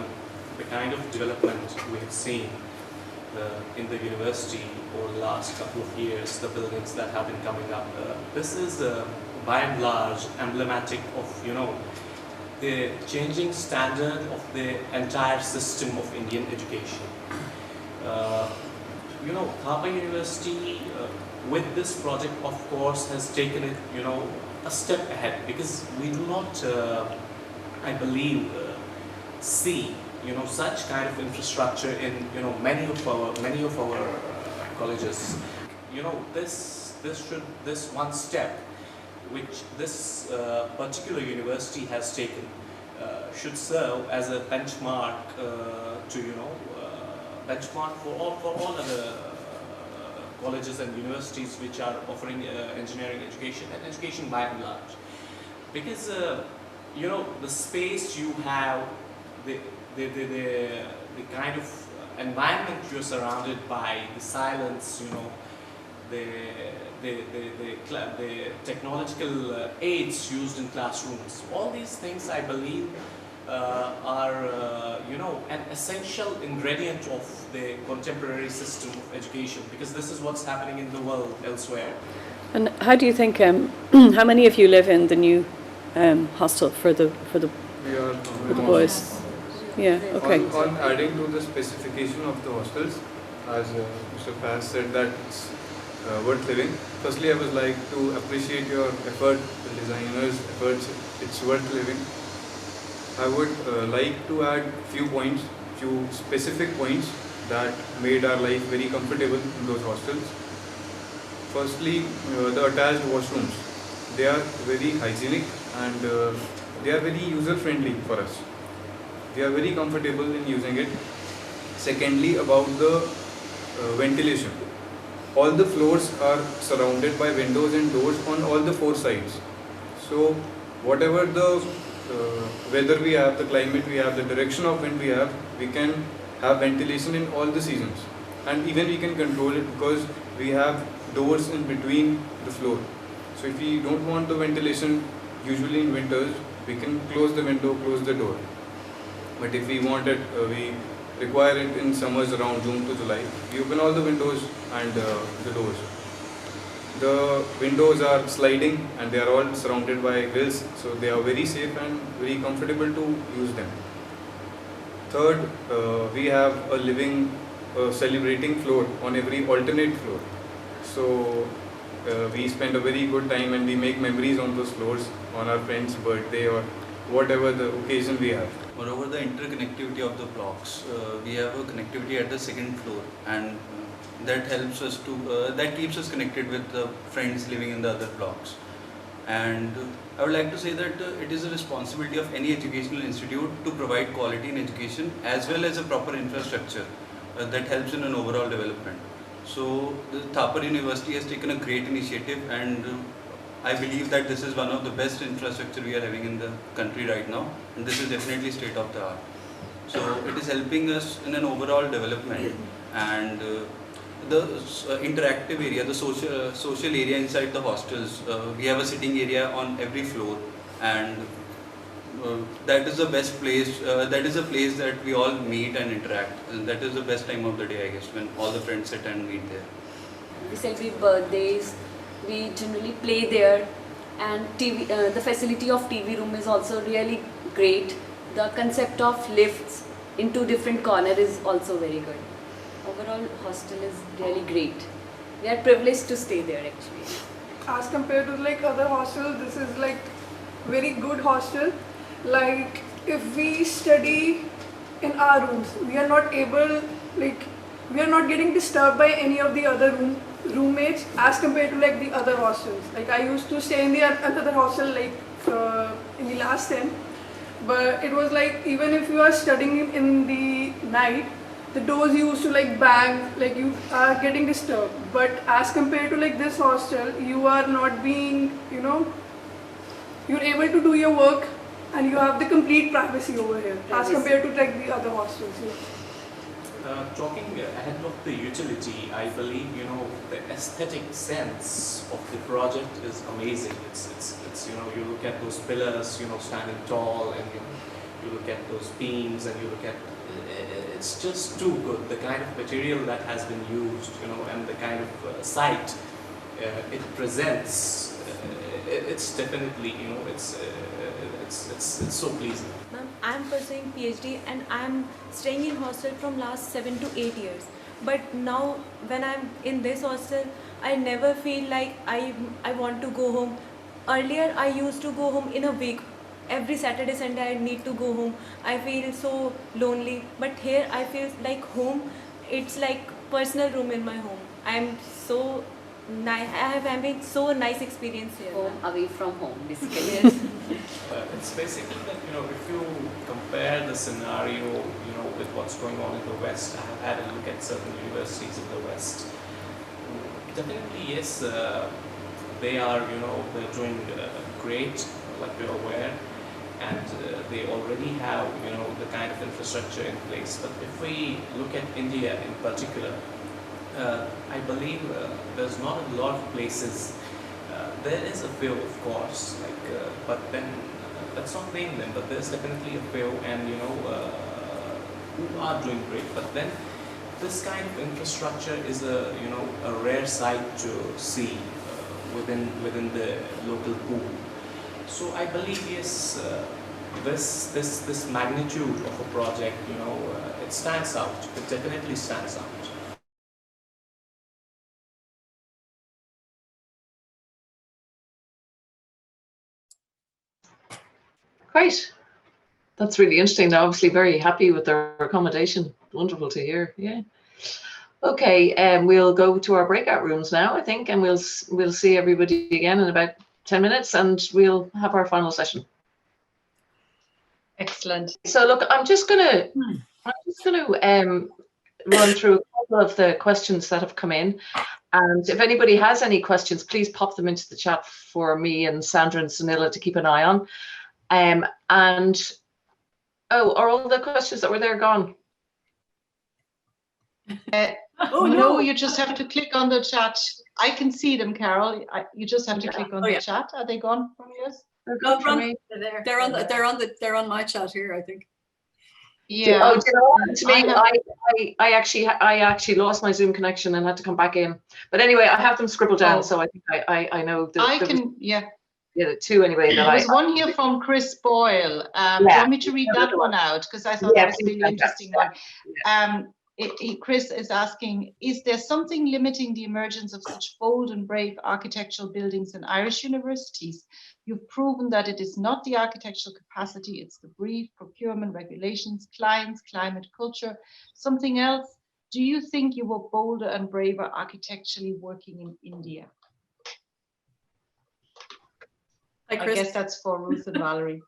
kind of development we have seen in the university over the last couple of years, the buildings that have been coming up, this is by and large emblematic of, you know, the changing standard of the entire system of Indian education. You know, Thapa University with this project, of course, has taken it, you know, a step ahead, because we do not, I believe, see, you know, such kind of infrastructure in, you know, many of our colleges. You know, this one step which this particular university has taken should serve as a benchmark to, you know, benchmark for all other colleges and universities which are offering engineering education and education by and large. Because you know, the space you have, the kind of environment you're surrounded by, the silence, you know, the technological aids used in classrooms, all these things, I believe, are you know, an essential ingredient of the contemporary system of education, because this is what's happening in the world elsewhere. And how do you think? How many of you live in the new hostel for the boys? Yeah. Okay. On adding to the specification of the hostels, as Mr. Faz said, that it's worth living. Firstly, I would like to appreciate your effort, the designers' efforts. It's worth living. I would like to add few specific points that made our life very comfortable in those hostels. Firstly, the attached washrooms. They are very hygienic and they are very user-friendly for us. We are very comfortable in using it. Secondly, about the ventilation. All the floors are surrounded by windows and doors on all the 4 sides. So whatever the weather we have, the climate we have, the direction of wind we have, we can have ventilation in all the seasons. And even we can control it because we have doors in between the floor. So if we don't want the ventilation, usually in winters, we can close the window, close the door. But if we want it, we require it in summers around June to July. We open all the windows and the doors. The windows are sliding and they are all surrounded by grills, so they are very safe and very comfortable to use them. Third, we have a living a celebrating floor on every alternate floor. So we spend a very good time and we make memories on those floors on our friend's birthday or whatever the occasion we have. Moreover, the interconnectivity of the blocks, we have a connectivity at the second floor, and that helps us to, that keeps us connected with the friends living in the other blocks. And I would like to say that it is a responsibility of any educational institute to provide quality in education as well as a proper infrastructure that helps in an overall development. So the Thapar University has taken a great initiative, and I believe that this is one of the best infrastructure we are having in the country right now, and this is definitely state of the art. So it is helping us in an overall development, and the interactive area, the social area inside the hostels. We have a sitting area on every floor, and that is the best place. That is a place that we all meet and interact, and that is the best time of the day, I guess, when all the friends sit and meet there. We celebrate birthdays. We generally play there, and TV, the facility of TV room is also really great. The concept of lifts into different corners is also very good. Overall, hostel is really great. We are privileged to stay there actually. As compared to like other hostels, this is like very good hostel. Like if we study in our rooms, we are not able, like we are not getting disturbed by any of the other roommates as compared to like the other hostels. Like I used to stay in the another hostel like in the last sem, but it was like even if you are studying in the night, the doors used to like bang, like you are getting disturbed. But as compared to like this hostel, you are not being, you know, you're able to do your work and you have the complete privacy over here as compared to like the other hostels. Yeah. Talking ahead of the utility, I believe, you know, the aesthetic sense of the project is amazing. It's you know, you look at those pillars, you know, standing tall, and you look at those beams, and you look at, it's just too good. The kind of material that has been used, you know, and the kind of site it presents, it's definitely, you know, it's so pleasing. Ma'am, I'm pursuing PhD and I'm staying in hostel from last 7 to 8 years. But now when I'm in this hostel, I never feel like I want to go home. Earlier I used to go home in a week. Every Saturday, Sunday I need to go home. I feel so lonely. But here I feel like home. It's like personal room in my home. I'm so nice. I have having so nice experience here. Home away from home, basically. Yes. It's basically that, you know, if you compare the scenario, you know, with what's going on in the West, I have had a look at certain universities in the West. Definitely, yes, they are, you know, they're doing great, like we're aware, and they already have, you know, the kind of infrastructure in place. But if we look at India in particular, I believe there's not a lot of places. There is a few, of course, like, but then let's not name them. But there's definitely a few, and you know, who are doing great. But then this kind of infrastructure is a, you know, a rare sight to see within the local pool. So I believe, yes, this magnitude of a project, you know, it stands out. It definitely stands out. Great. That's really interesting. They're obviously very happy with their accommodation. Wonderful to hear. Yeah. Okay, we'll go to our breakout rooms now, I think, and we'll see everybody again in about 10 minutes, and we'll have our final session. Excellent. So look, I'm just gonna run through a couple of the questions that have come in, and if anybody has any questions, please pop them into the chat for me and Sandra and Sonali to keep an eye on. And oh, are all the questions that were there gone? Oh no, you just have to click on the chat. I can see them, Carole. You just have to click on the chat. Are they gone from yours? They're gone from me. They're on my chat here, I think. Yeah. Oh, do you know what? To me, I actually lost my Zoom connection and had to come back in. But anyway, I have them scribbled down, so I think I know. Yeah, two anyway. There's one here from Chris Boyle. Do you want me to read that one out? Because I thought that was a really interesting one. Chris is asking, is there something limiting the emergence of such bold and brave architectural buildings in Irish universities? You've proven that it is not the architectural capacity, it's the brief, procurement, regulations, clients, climate, culture, something else. Do you think you were bolder and braver architecturally working in India? Hi, Chris. I guess that's for Ruth and Valerie.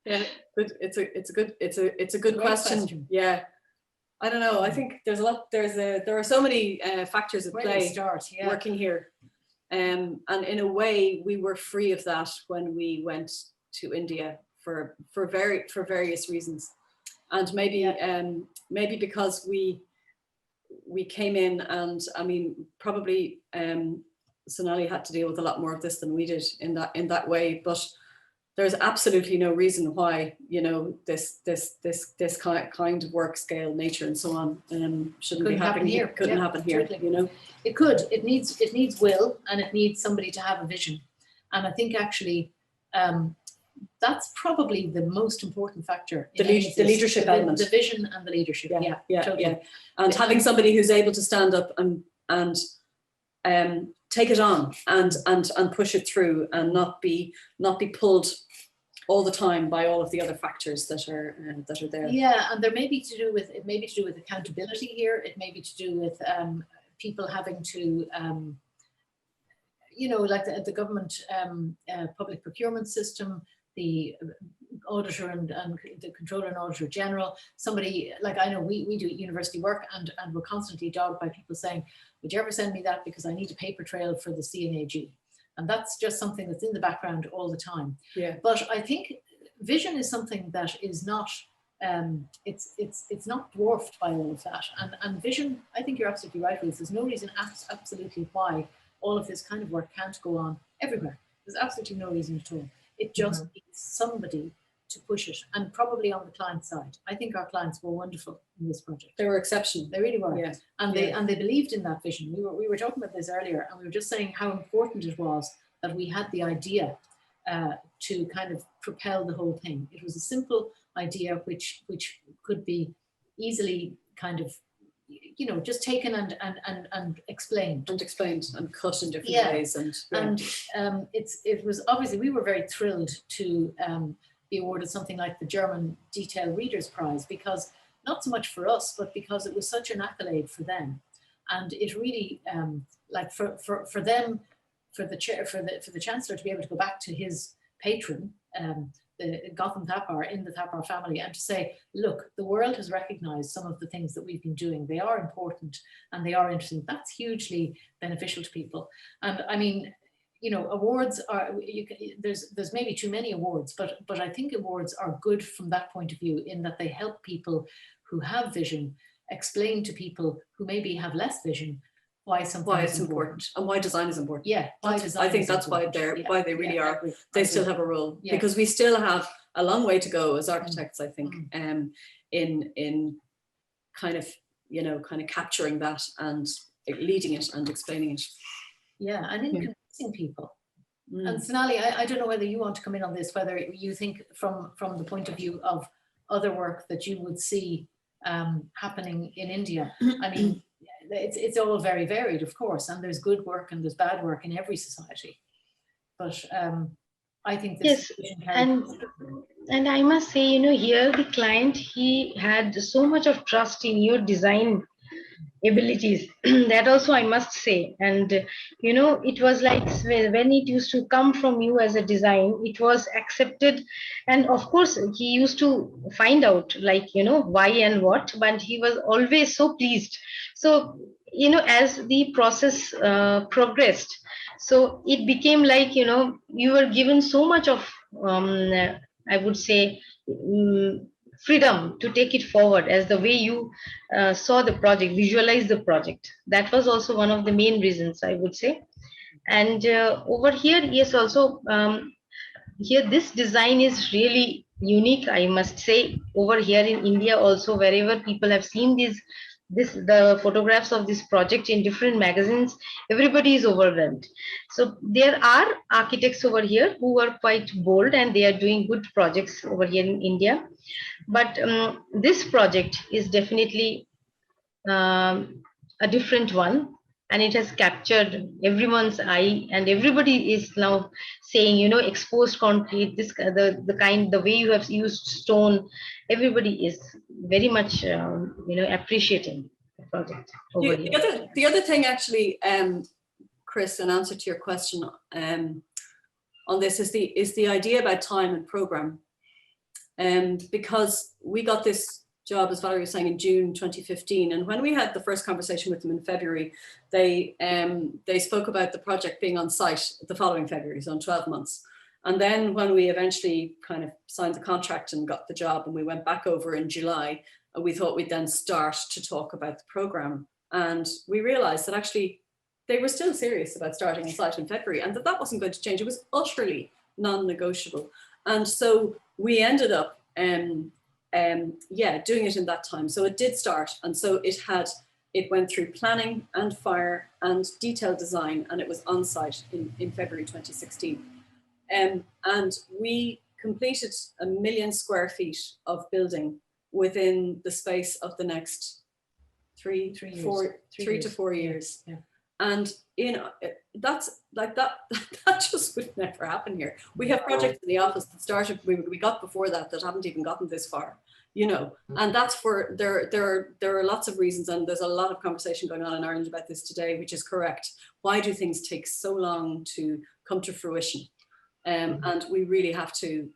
Yeah, it's a good question. Yeah, I don't know. I think there's a lot. There are so many factors at play working here, and in a way we were free of that when we went to India for various reasons, and maybe because we came in, and I mean probably Sonali had to deal with a lot more of this than we did in that way, but there's absolutely no reason why, you know, this kind of work scale, nature, and so on shouldn't be happening here. Couldn't happen here. You know, it could. It needs will, and it needs somebody to have a vision. And I think actually that's probably the most important factor. The leadership element, the vision and the leadership. Yeah, totally. And having somebody who's able to stand up and take it on and push it through, and not be pulled all the time by all of the other factors that are there. Yeah, and there may be to do with accountability here. It may be to do with people having to you know, like the government public procurement system, the auditor and the controller and auditor general, somebody like, I know we do university work, and we're constantly dogged by people saying, would you ever send me that, because I need a paper trail for the CNAG. And that's just something that's in the background all the time. Yeah. But I think vision is something that is not it's not dwarfed by all of that. And vision, I think you're absolutely right, Ruth. There's no reason absolutely why all of this kind of work can't go on everywhere. There's absolutely no reason at all. It just needs somebody to push it, and probably on the client side. I think our clients were wonderful in this project. They were exceptional. They really were. Yeah. And they believed in that vision. We were talking about this earlier, and we were just saying how important it was that we had the idea to kind of propel the whole thing. It was a simple idea which could be easily kind of, you know, just taken and explained. And explained and cut in different ways. And it was obviously, we were very thrilled to be awarded something like the German Detail Readers Prize, because not so much for us, but because it was such an accolade for them. And it really, like for them, for the Chancellor to be able to go back to his patron, the Gotham Thapar, in the Thapar family, and to say, look, the world has recognized some of the things that we've been doing. They are important and they are interesting. That's hugely beneficial to people. And I mean, you know, awards are, there's maybe too many awards, but I think awards are good from that point of view, in that they help people who have vision explain to people who maybe have less vision why something is important and why design is important. Yeah, I think that's why they really are. They still have a role, because we still have a long way to go as architects, I think, in kind of, you know, kind of capturing that and leading it and explaining it. Yeah, and in convincing people. And Sonali, I don't know whether you want to come in on this, whether you think from the point of view of other work that you would see happening in India. I mean, it's all very varied, of course, and there's good work and there's bad work in every society. But I think this and I must say, you know, here the client, he had so much of trust in your design abilities. That also I must say. And you know, it was like when it used to come from you as a design, it was accepted. And of course he used to find out, like, you know, why and what, but he was always so pleased. So, you know, as the process progressed, so it became like, you know, you were given so much of I would say freedom to take it forward, as the way you saw the project, visualize the project. That was also one of the main reasons, I would say. And over here, yes, also here this design is really unique, I must say. Over here in India also, wherever people have seen these the photographs of this project in different magazines, everybody is overwhelmed. So there are architects over here who are quite bold and they are doing good projects over here in India. But this project is definitely a different one, and it has captured everyone's eye, and everybody is now saying, you know, exposed concrete, this the way you have used stone, everybody is very much you know, appreciating the project over here. The other thing actually, Chris, in answer to your question on this is the idea about time and program, because we got this job, as Valerie was saying, in June 2015, and when we had the first conversation with them in February, they spoke about the project being on site the following February, so in 12 months. And then when we eventually kind of signed the contract and got the job, and we went back over in July, we thought we'd then start to talk about the program, and we realized that actually they were still serious about starting on site in February, and that wasn't going to change. It was utterly non-negotiable, and so we ended up doing it in that time. So it did start, and so it went through planning and fire and detailed design, and it was on site in February 2016. And we completed 1 million square feet of building within the space of the next 3 to 4 years. Yeah. And you know, that's like that just would never happen here. We have projects in the office that started, we got before that haven't even gotten this far, you know, and that's for, there are lots of reasons, and there's a lot of conversation going on in Ireland about this today, which is correct. Why do things take so long to come to fruition? And we really have to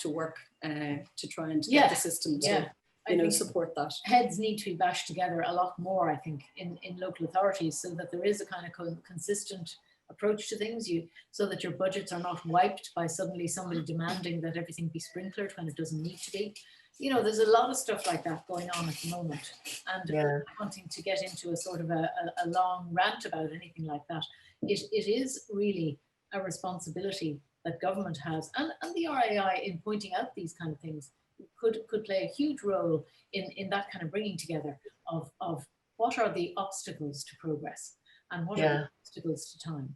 work to try and get the system to support that. Heads need to be bashed together a lot more, I think, in local authorities, so that there is a kind of consistent approach to things, so that your budgets are not wiped by suddenly somebody demanding that everything be sprinklered when it doesn't need to be. You know, there's a lot of stuff like that going on at the moment, and wanting to get into a sort of a long rant about anything like that, it is really a responsibility that government has, and the RIAI, in pointing out these kind of things, could play a huge role in that kind of bringing together of what are the obstacles to progress and what are the obstacles to time.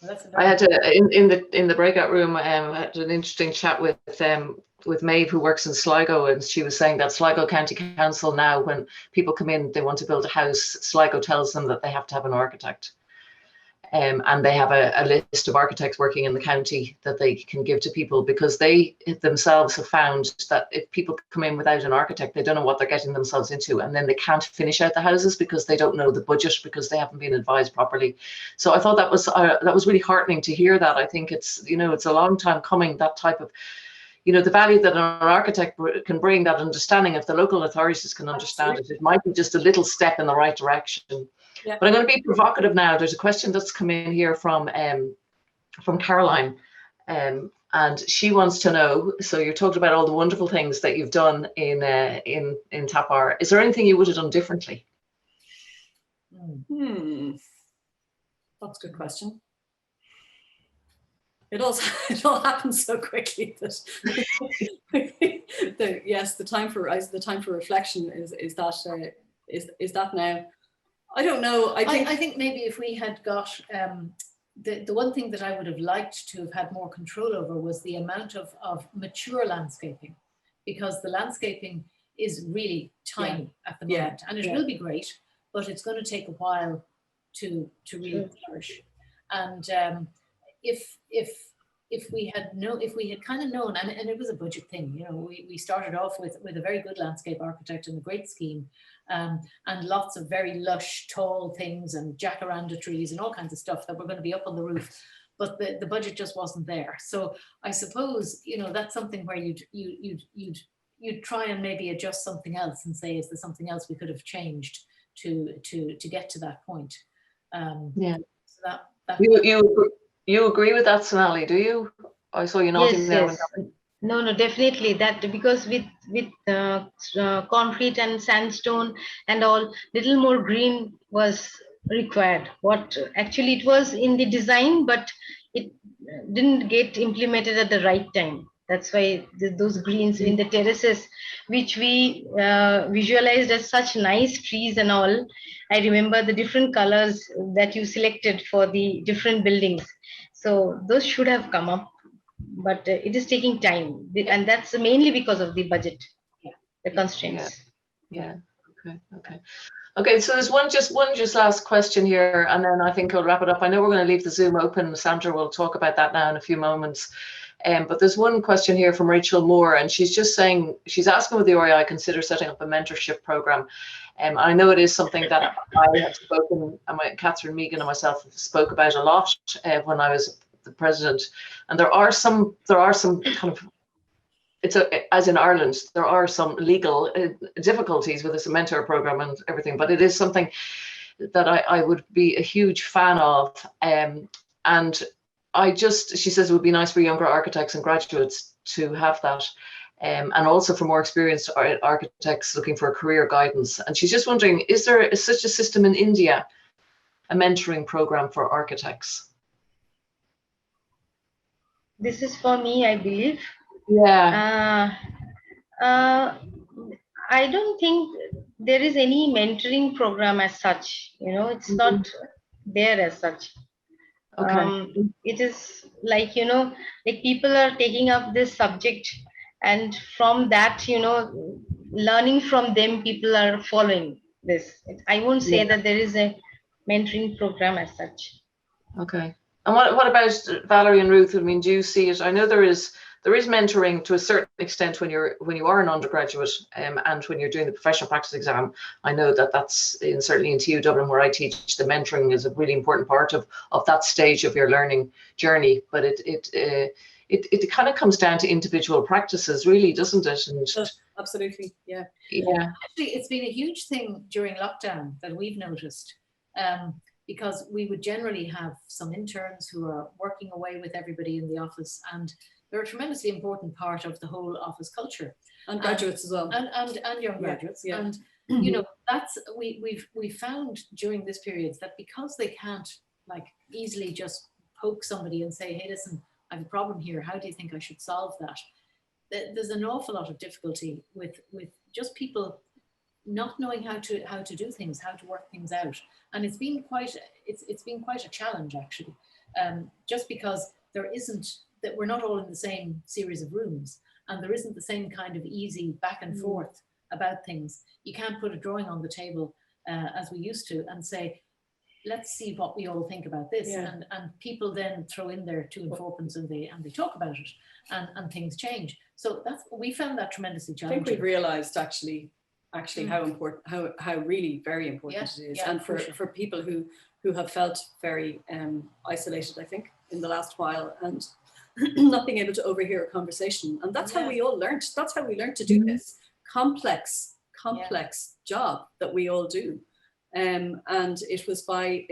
Well, I had in the breakout room, I had an interesting chat with Maeve, who works in Sligo, and she was saying that Sligo County Council now, when people come in, they want to build a house, Sligo tells them that they have to have an architect. And they have a list of architects working in the county that they can give to people, because they themselves have found that if people come in without an architect, they don't know what they're getting themselves into, and then they can't finish out the houses because they don't know the budget, because they haven't been advised properly. So I thought that was really heartening to hear that. I think it's, you know, it's a long time coming, that type of, you know, the value that an architect can bring, that understanding, if the local authorities can understand it, it might be just a little step in the right direction. Yeah. But I'm going to be provocative now. There's a question that's come in here from Caroline, and she wants to know, so you talked about all the wonderful things that you've done in Tapar. Is there anything you would have done differently? That's a good question. It all happens so quickly that the time for reflection is that now. I don't know. I think maybe if we had got the one thing that I would have liked to have had more control over was the amount of mature landscaping, because the landscaping is really tiny at the moment, and it will be great, but it's going to take a while to really flourish. And if we had kind of known, and it was a budget thing, you know, we started off with a very good landscape architect and a great scheme, and lots of very lush, tall things and jacaranda trees and all kinds of stuff that were going to be up on the roof, but the budget just wasn't there. So I suppose, you know, that's something where you'd try and maybe adjust something else and say, is there something else we could have changed to get to that point? So that you agree with that, Sonali, do you? I saw you nodding there. Yes. No, definitely that, because with concrete and sandstone and all, little more green was required. What actually it was in the design, but it didn't get implemented at the right time. That's why those greens in the terraces, which we visualized as such nice trees and all. I remember the different colors that you selected for the different buildings. So those should have come up, but it is taking time, and that's mainly because of the budget, the constraints. Yeah. Okay. Okay, so there's one last question here, and then I think I'll wrap it up. I know we're going to leave the Zoom open. Sandra will talk about that now in a few moments. But there's one question here from Rachel Moore, and she's just saying, she's asking would the RIAI consider setting up a mentorship program. I know it is something that I have spoken, Kathryn Meghen and myself spoke about a lot when I was the president. And there are some kind of, as in Ireland, there are some legal difficulties with this mentor program and everything, but it is something that I would be a huge fan of. And she says it would be nice for younger architects and graduates to have that. And also for more experienced architects looking for career guidance. And she's just wondering, is there such a system in India, a mentoring program for architects? This is for me, I believe. Yeah. I don't think there is any mentoring program as such. It's not there as such. Okay. It is like, like people are taking up this subject, and from that, learning from them, people are following this. I won't say that there is a mentoring program as such. Okay. And what about Valerie and Ruth? I mean, do you see it? I know there is mentoring to a certain extent when you are an undergraduate and when you're doing the professional practice exam. I know that's certainly in TU Dublin, where I teach, the mentoring is a really important part of that stage of your learning journey. But it kind of comes down to individual practices, really, doesn't it? And absolutely, yeah. Actually, it's been a huge thing during lockdown that we've noticed. Because we would generally have some interns who are working away with everybody in the office, and they're a tremendously important part of the whole office culture. And graduates as well. And young graduates. Yeah. And that's we've found during this period that because they can't like easily just poke somebody and say, hey, listen, I have a problem here, how do you think I should solve that? There's an awful lot of difficulty with just people not knowing how to do things, how to work things out. And it's been quite a challenge, actually, just because we're not all in the same series of rooms, and there isn't the same kind of easy back and forth about things. You can't put a drawing on the table as we used to and say, let's see what we all think about this. And people then throw in their two and fourpence and they talk about it, and things change. So we found that tremendously challenging. I think we've realized actually how important, how really very important it is. And for people who have felt very isolated, I think, in the last while, and not being able to overhear a conversation. And that's how we all learned. That's how we learned to do this complex job that we all do. And it was by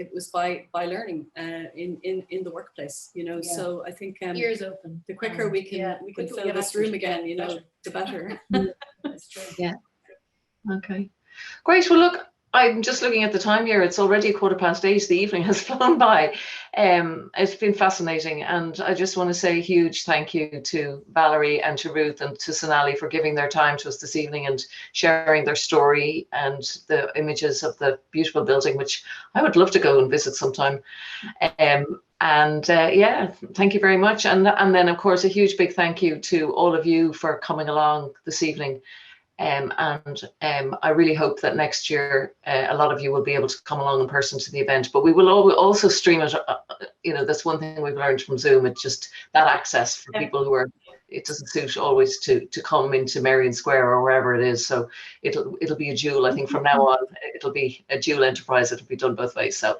learning in the workplace, So I think ears open. The quicker we can fill this room again, the better. That's true. Yeah. Okay. Great. Well, look, I'm just looking at the time here. It's already 8:15. The evening has flown by. It's been fascinating, and I just want to say a huge thank you to Valerie and to Ruth and to Sonali for giving their time to us this evening and sharing their story and the images of the beautiful building, which I would love to go and visit sometime. Thank you very much. And then, of course, a huge big thank you to all of you for coming along this evening. I really hope that next year a lot of you will be able to come along in person to the event, but we will also stream it. That's one thing we've learned from Zoom. It's just that access for people who it doesn't suit always to come into Merrion Square or wherever it is. So it'll be a dual. I think from now on it'll be a dual enterprise. It'll be done both ways. So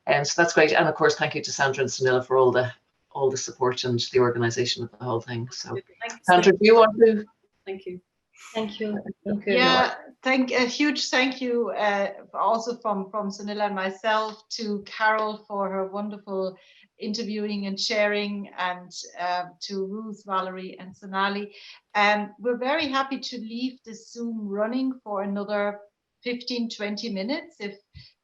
that's great. And of course, thank you to Sandra and Sonali for all the support and the organisation of the whole thing. So Sandra, do you want to? Thank you. Thank you. Yeah, a huge thank you also from Sonali and myself to Carole for her wonderful interviewing and sharing, and to Ruth, Valerie and Sonali. We're very happy to leave this Zoom running for another 15-20 minutes if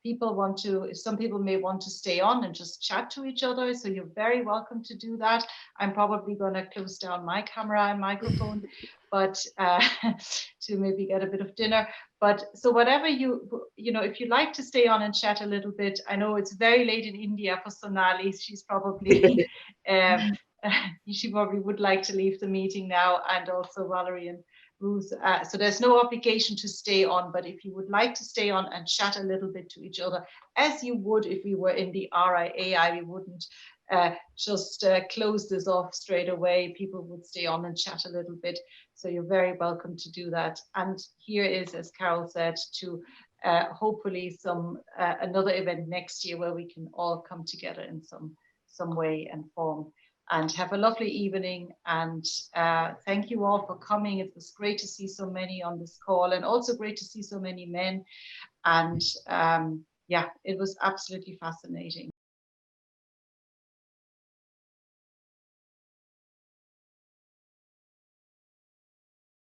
people want to, if some people may want to stay on and just chat to each other, so you're very welcome to do that. I'm probably going to close down my camera and microphone, but to maybe get a bit of dinner. But so whatever you know, if you like to stay on and chat a little bit, I know it's very late in India for Sonali. She's probably, she probably would like to leave the meeting now, and also Valerie and Ruth. So there's no obligation to stay on, but if you would like to stay on and chat a little bit to each other, as you would if we were in the RIAI, we wouldn't just close this off straight away. People would stay on and chat a little bit. So you're very welcome to do that. And here is, as Carole said, to hopefully another event next year where we can all come together in some way and form. And have a lovely evening, and thank you all for coming. It was great to see so many on this call, and also great to see so many men. And yeah, it was absolutely fascinating.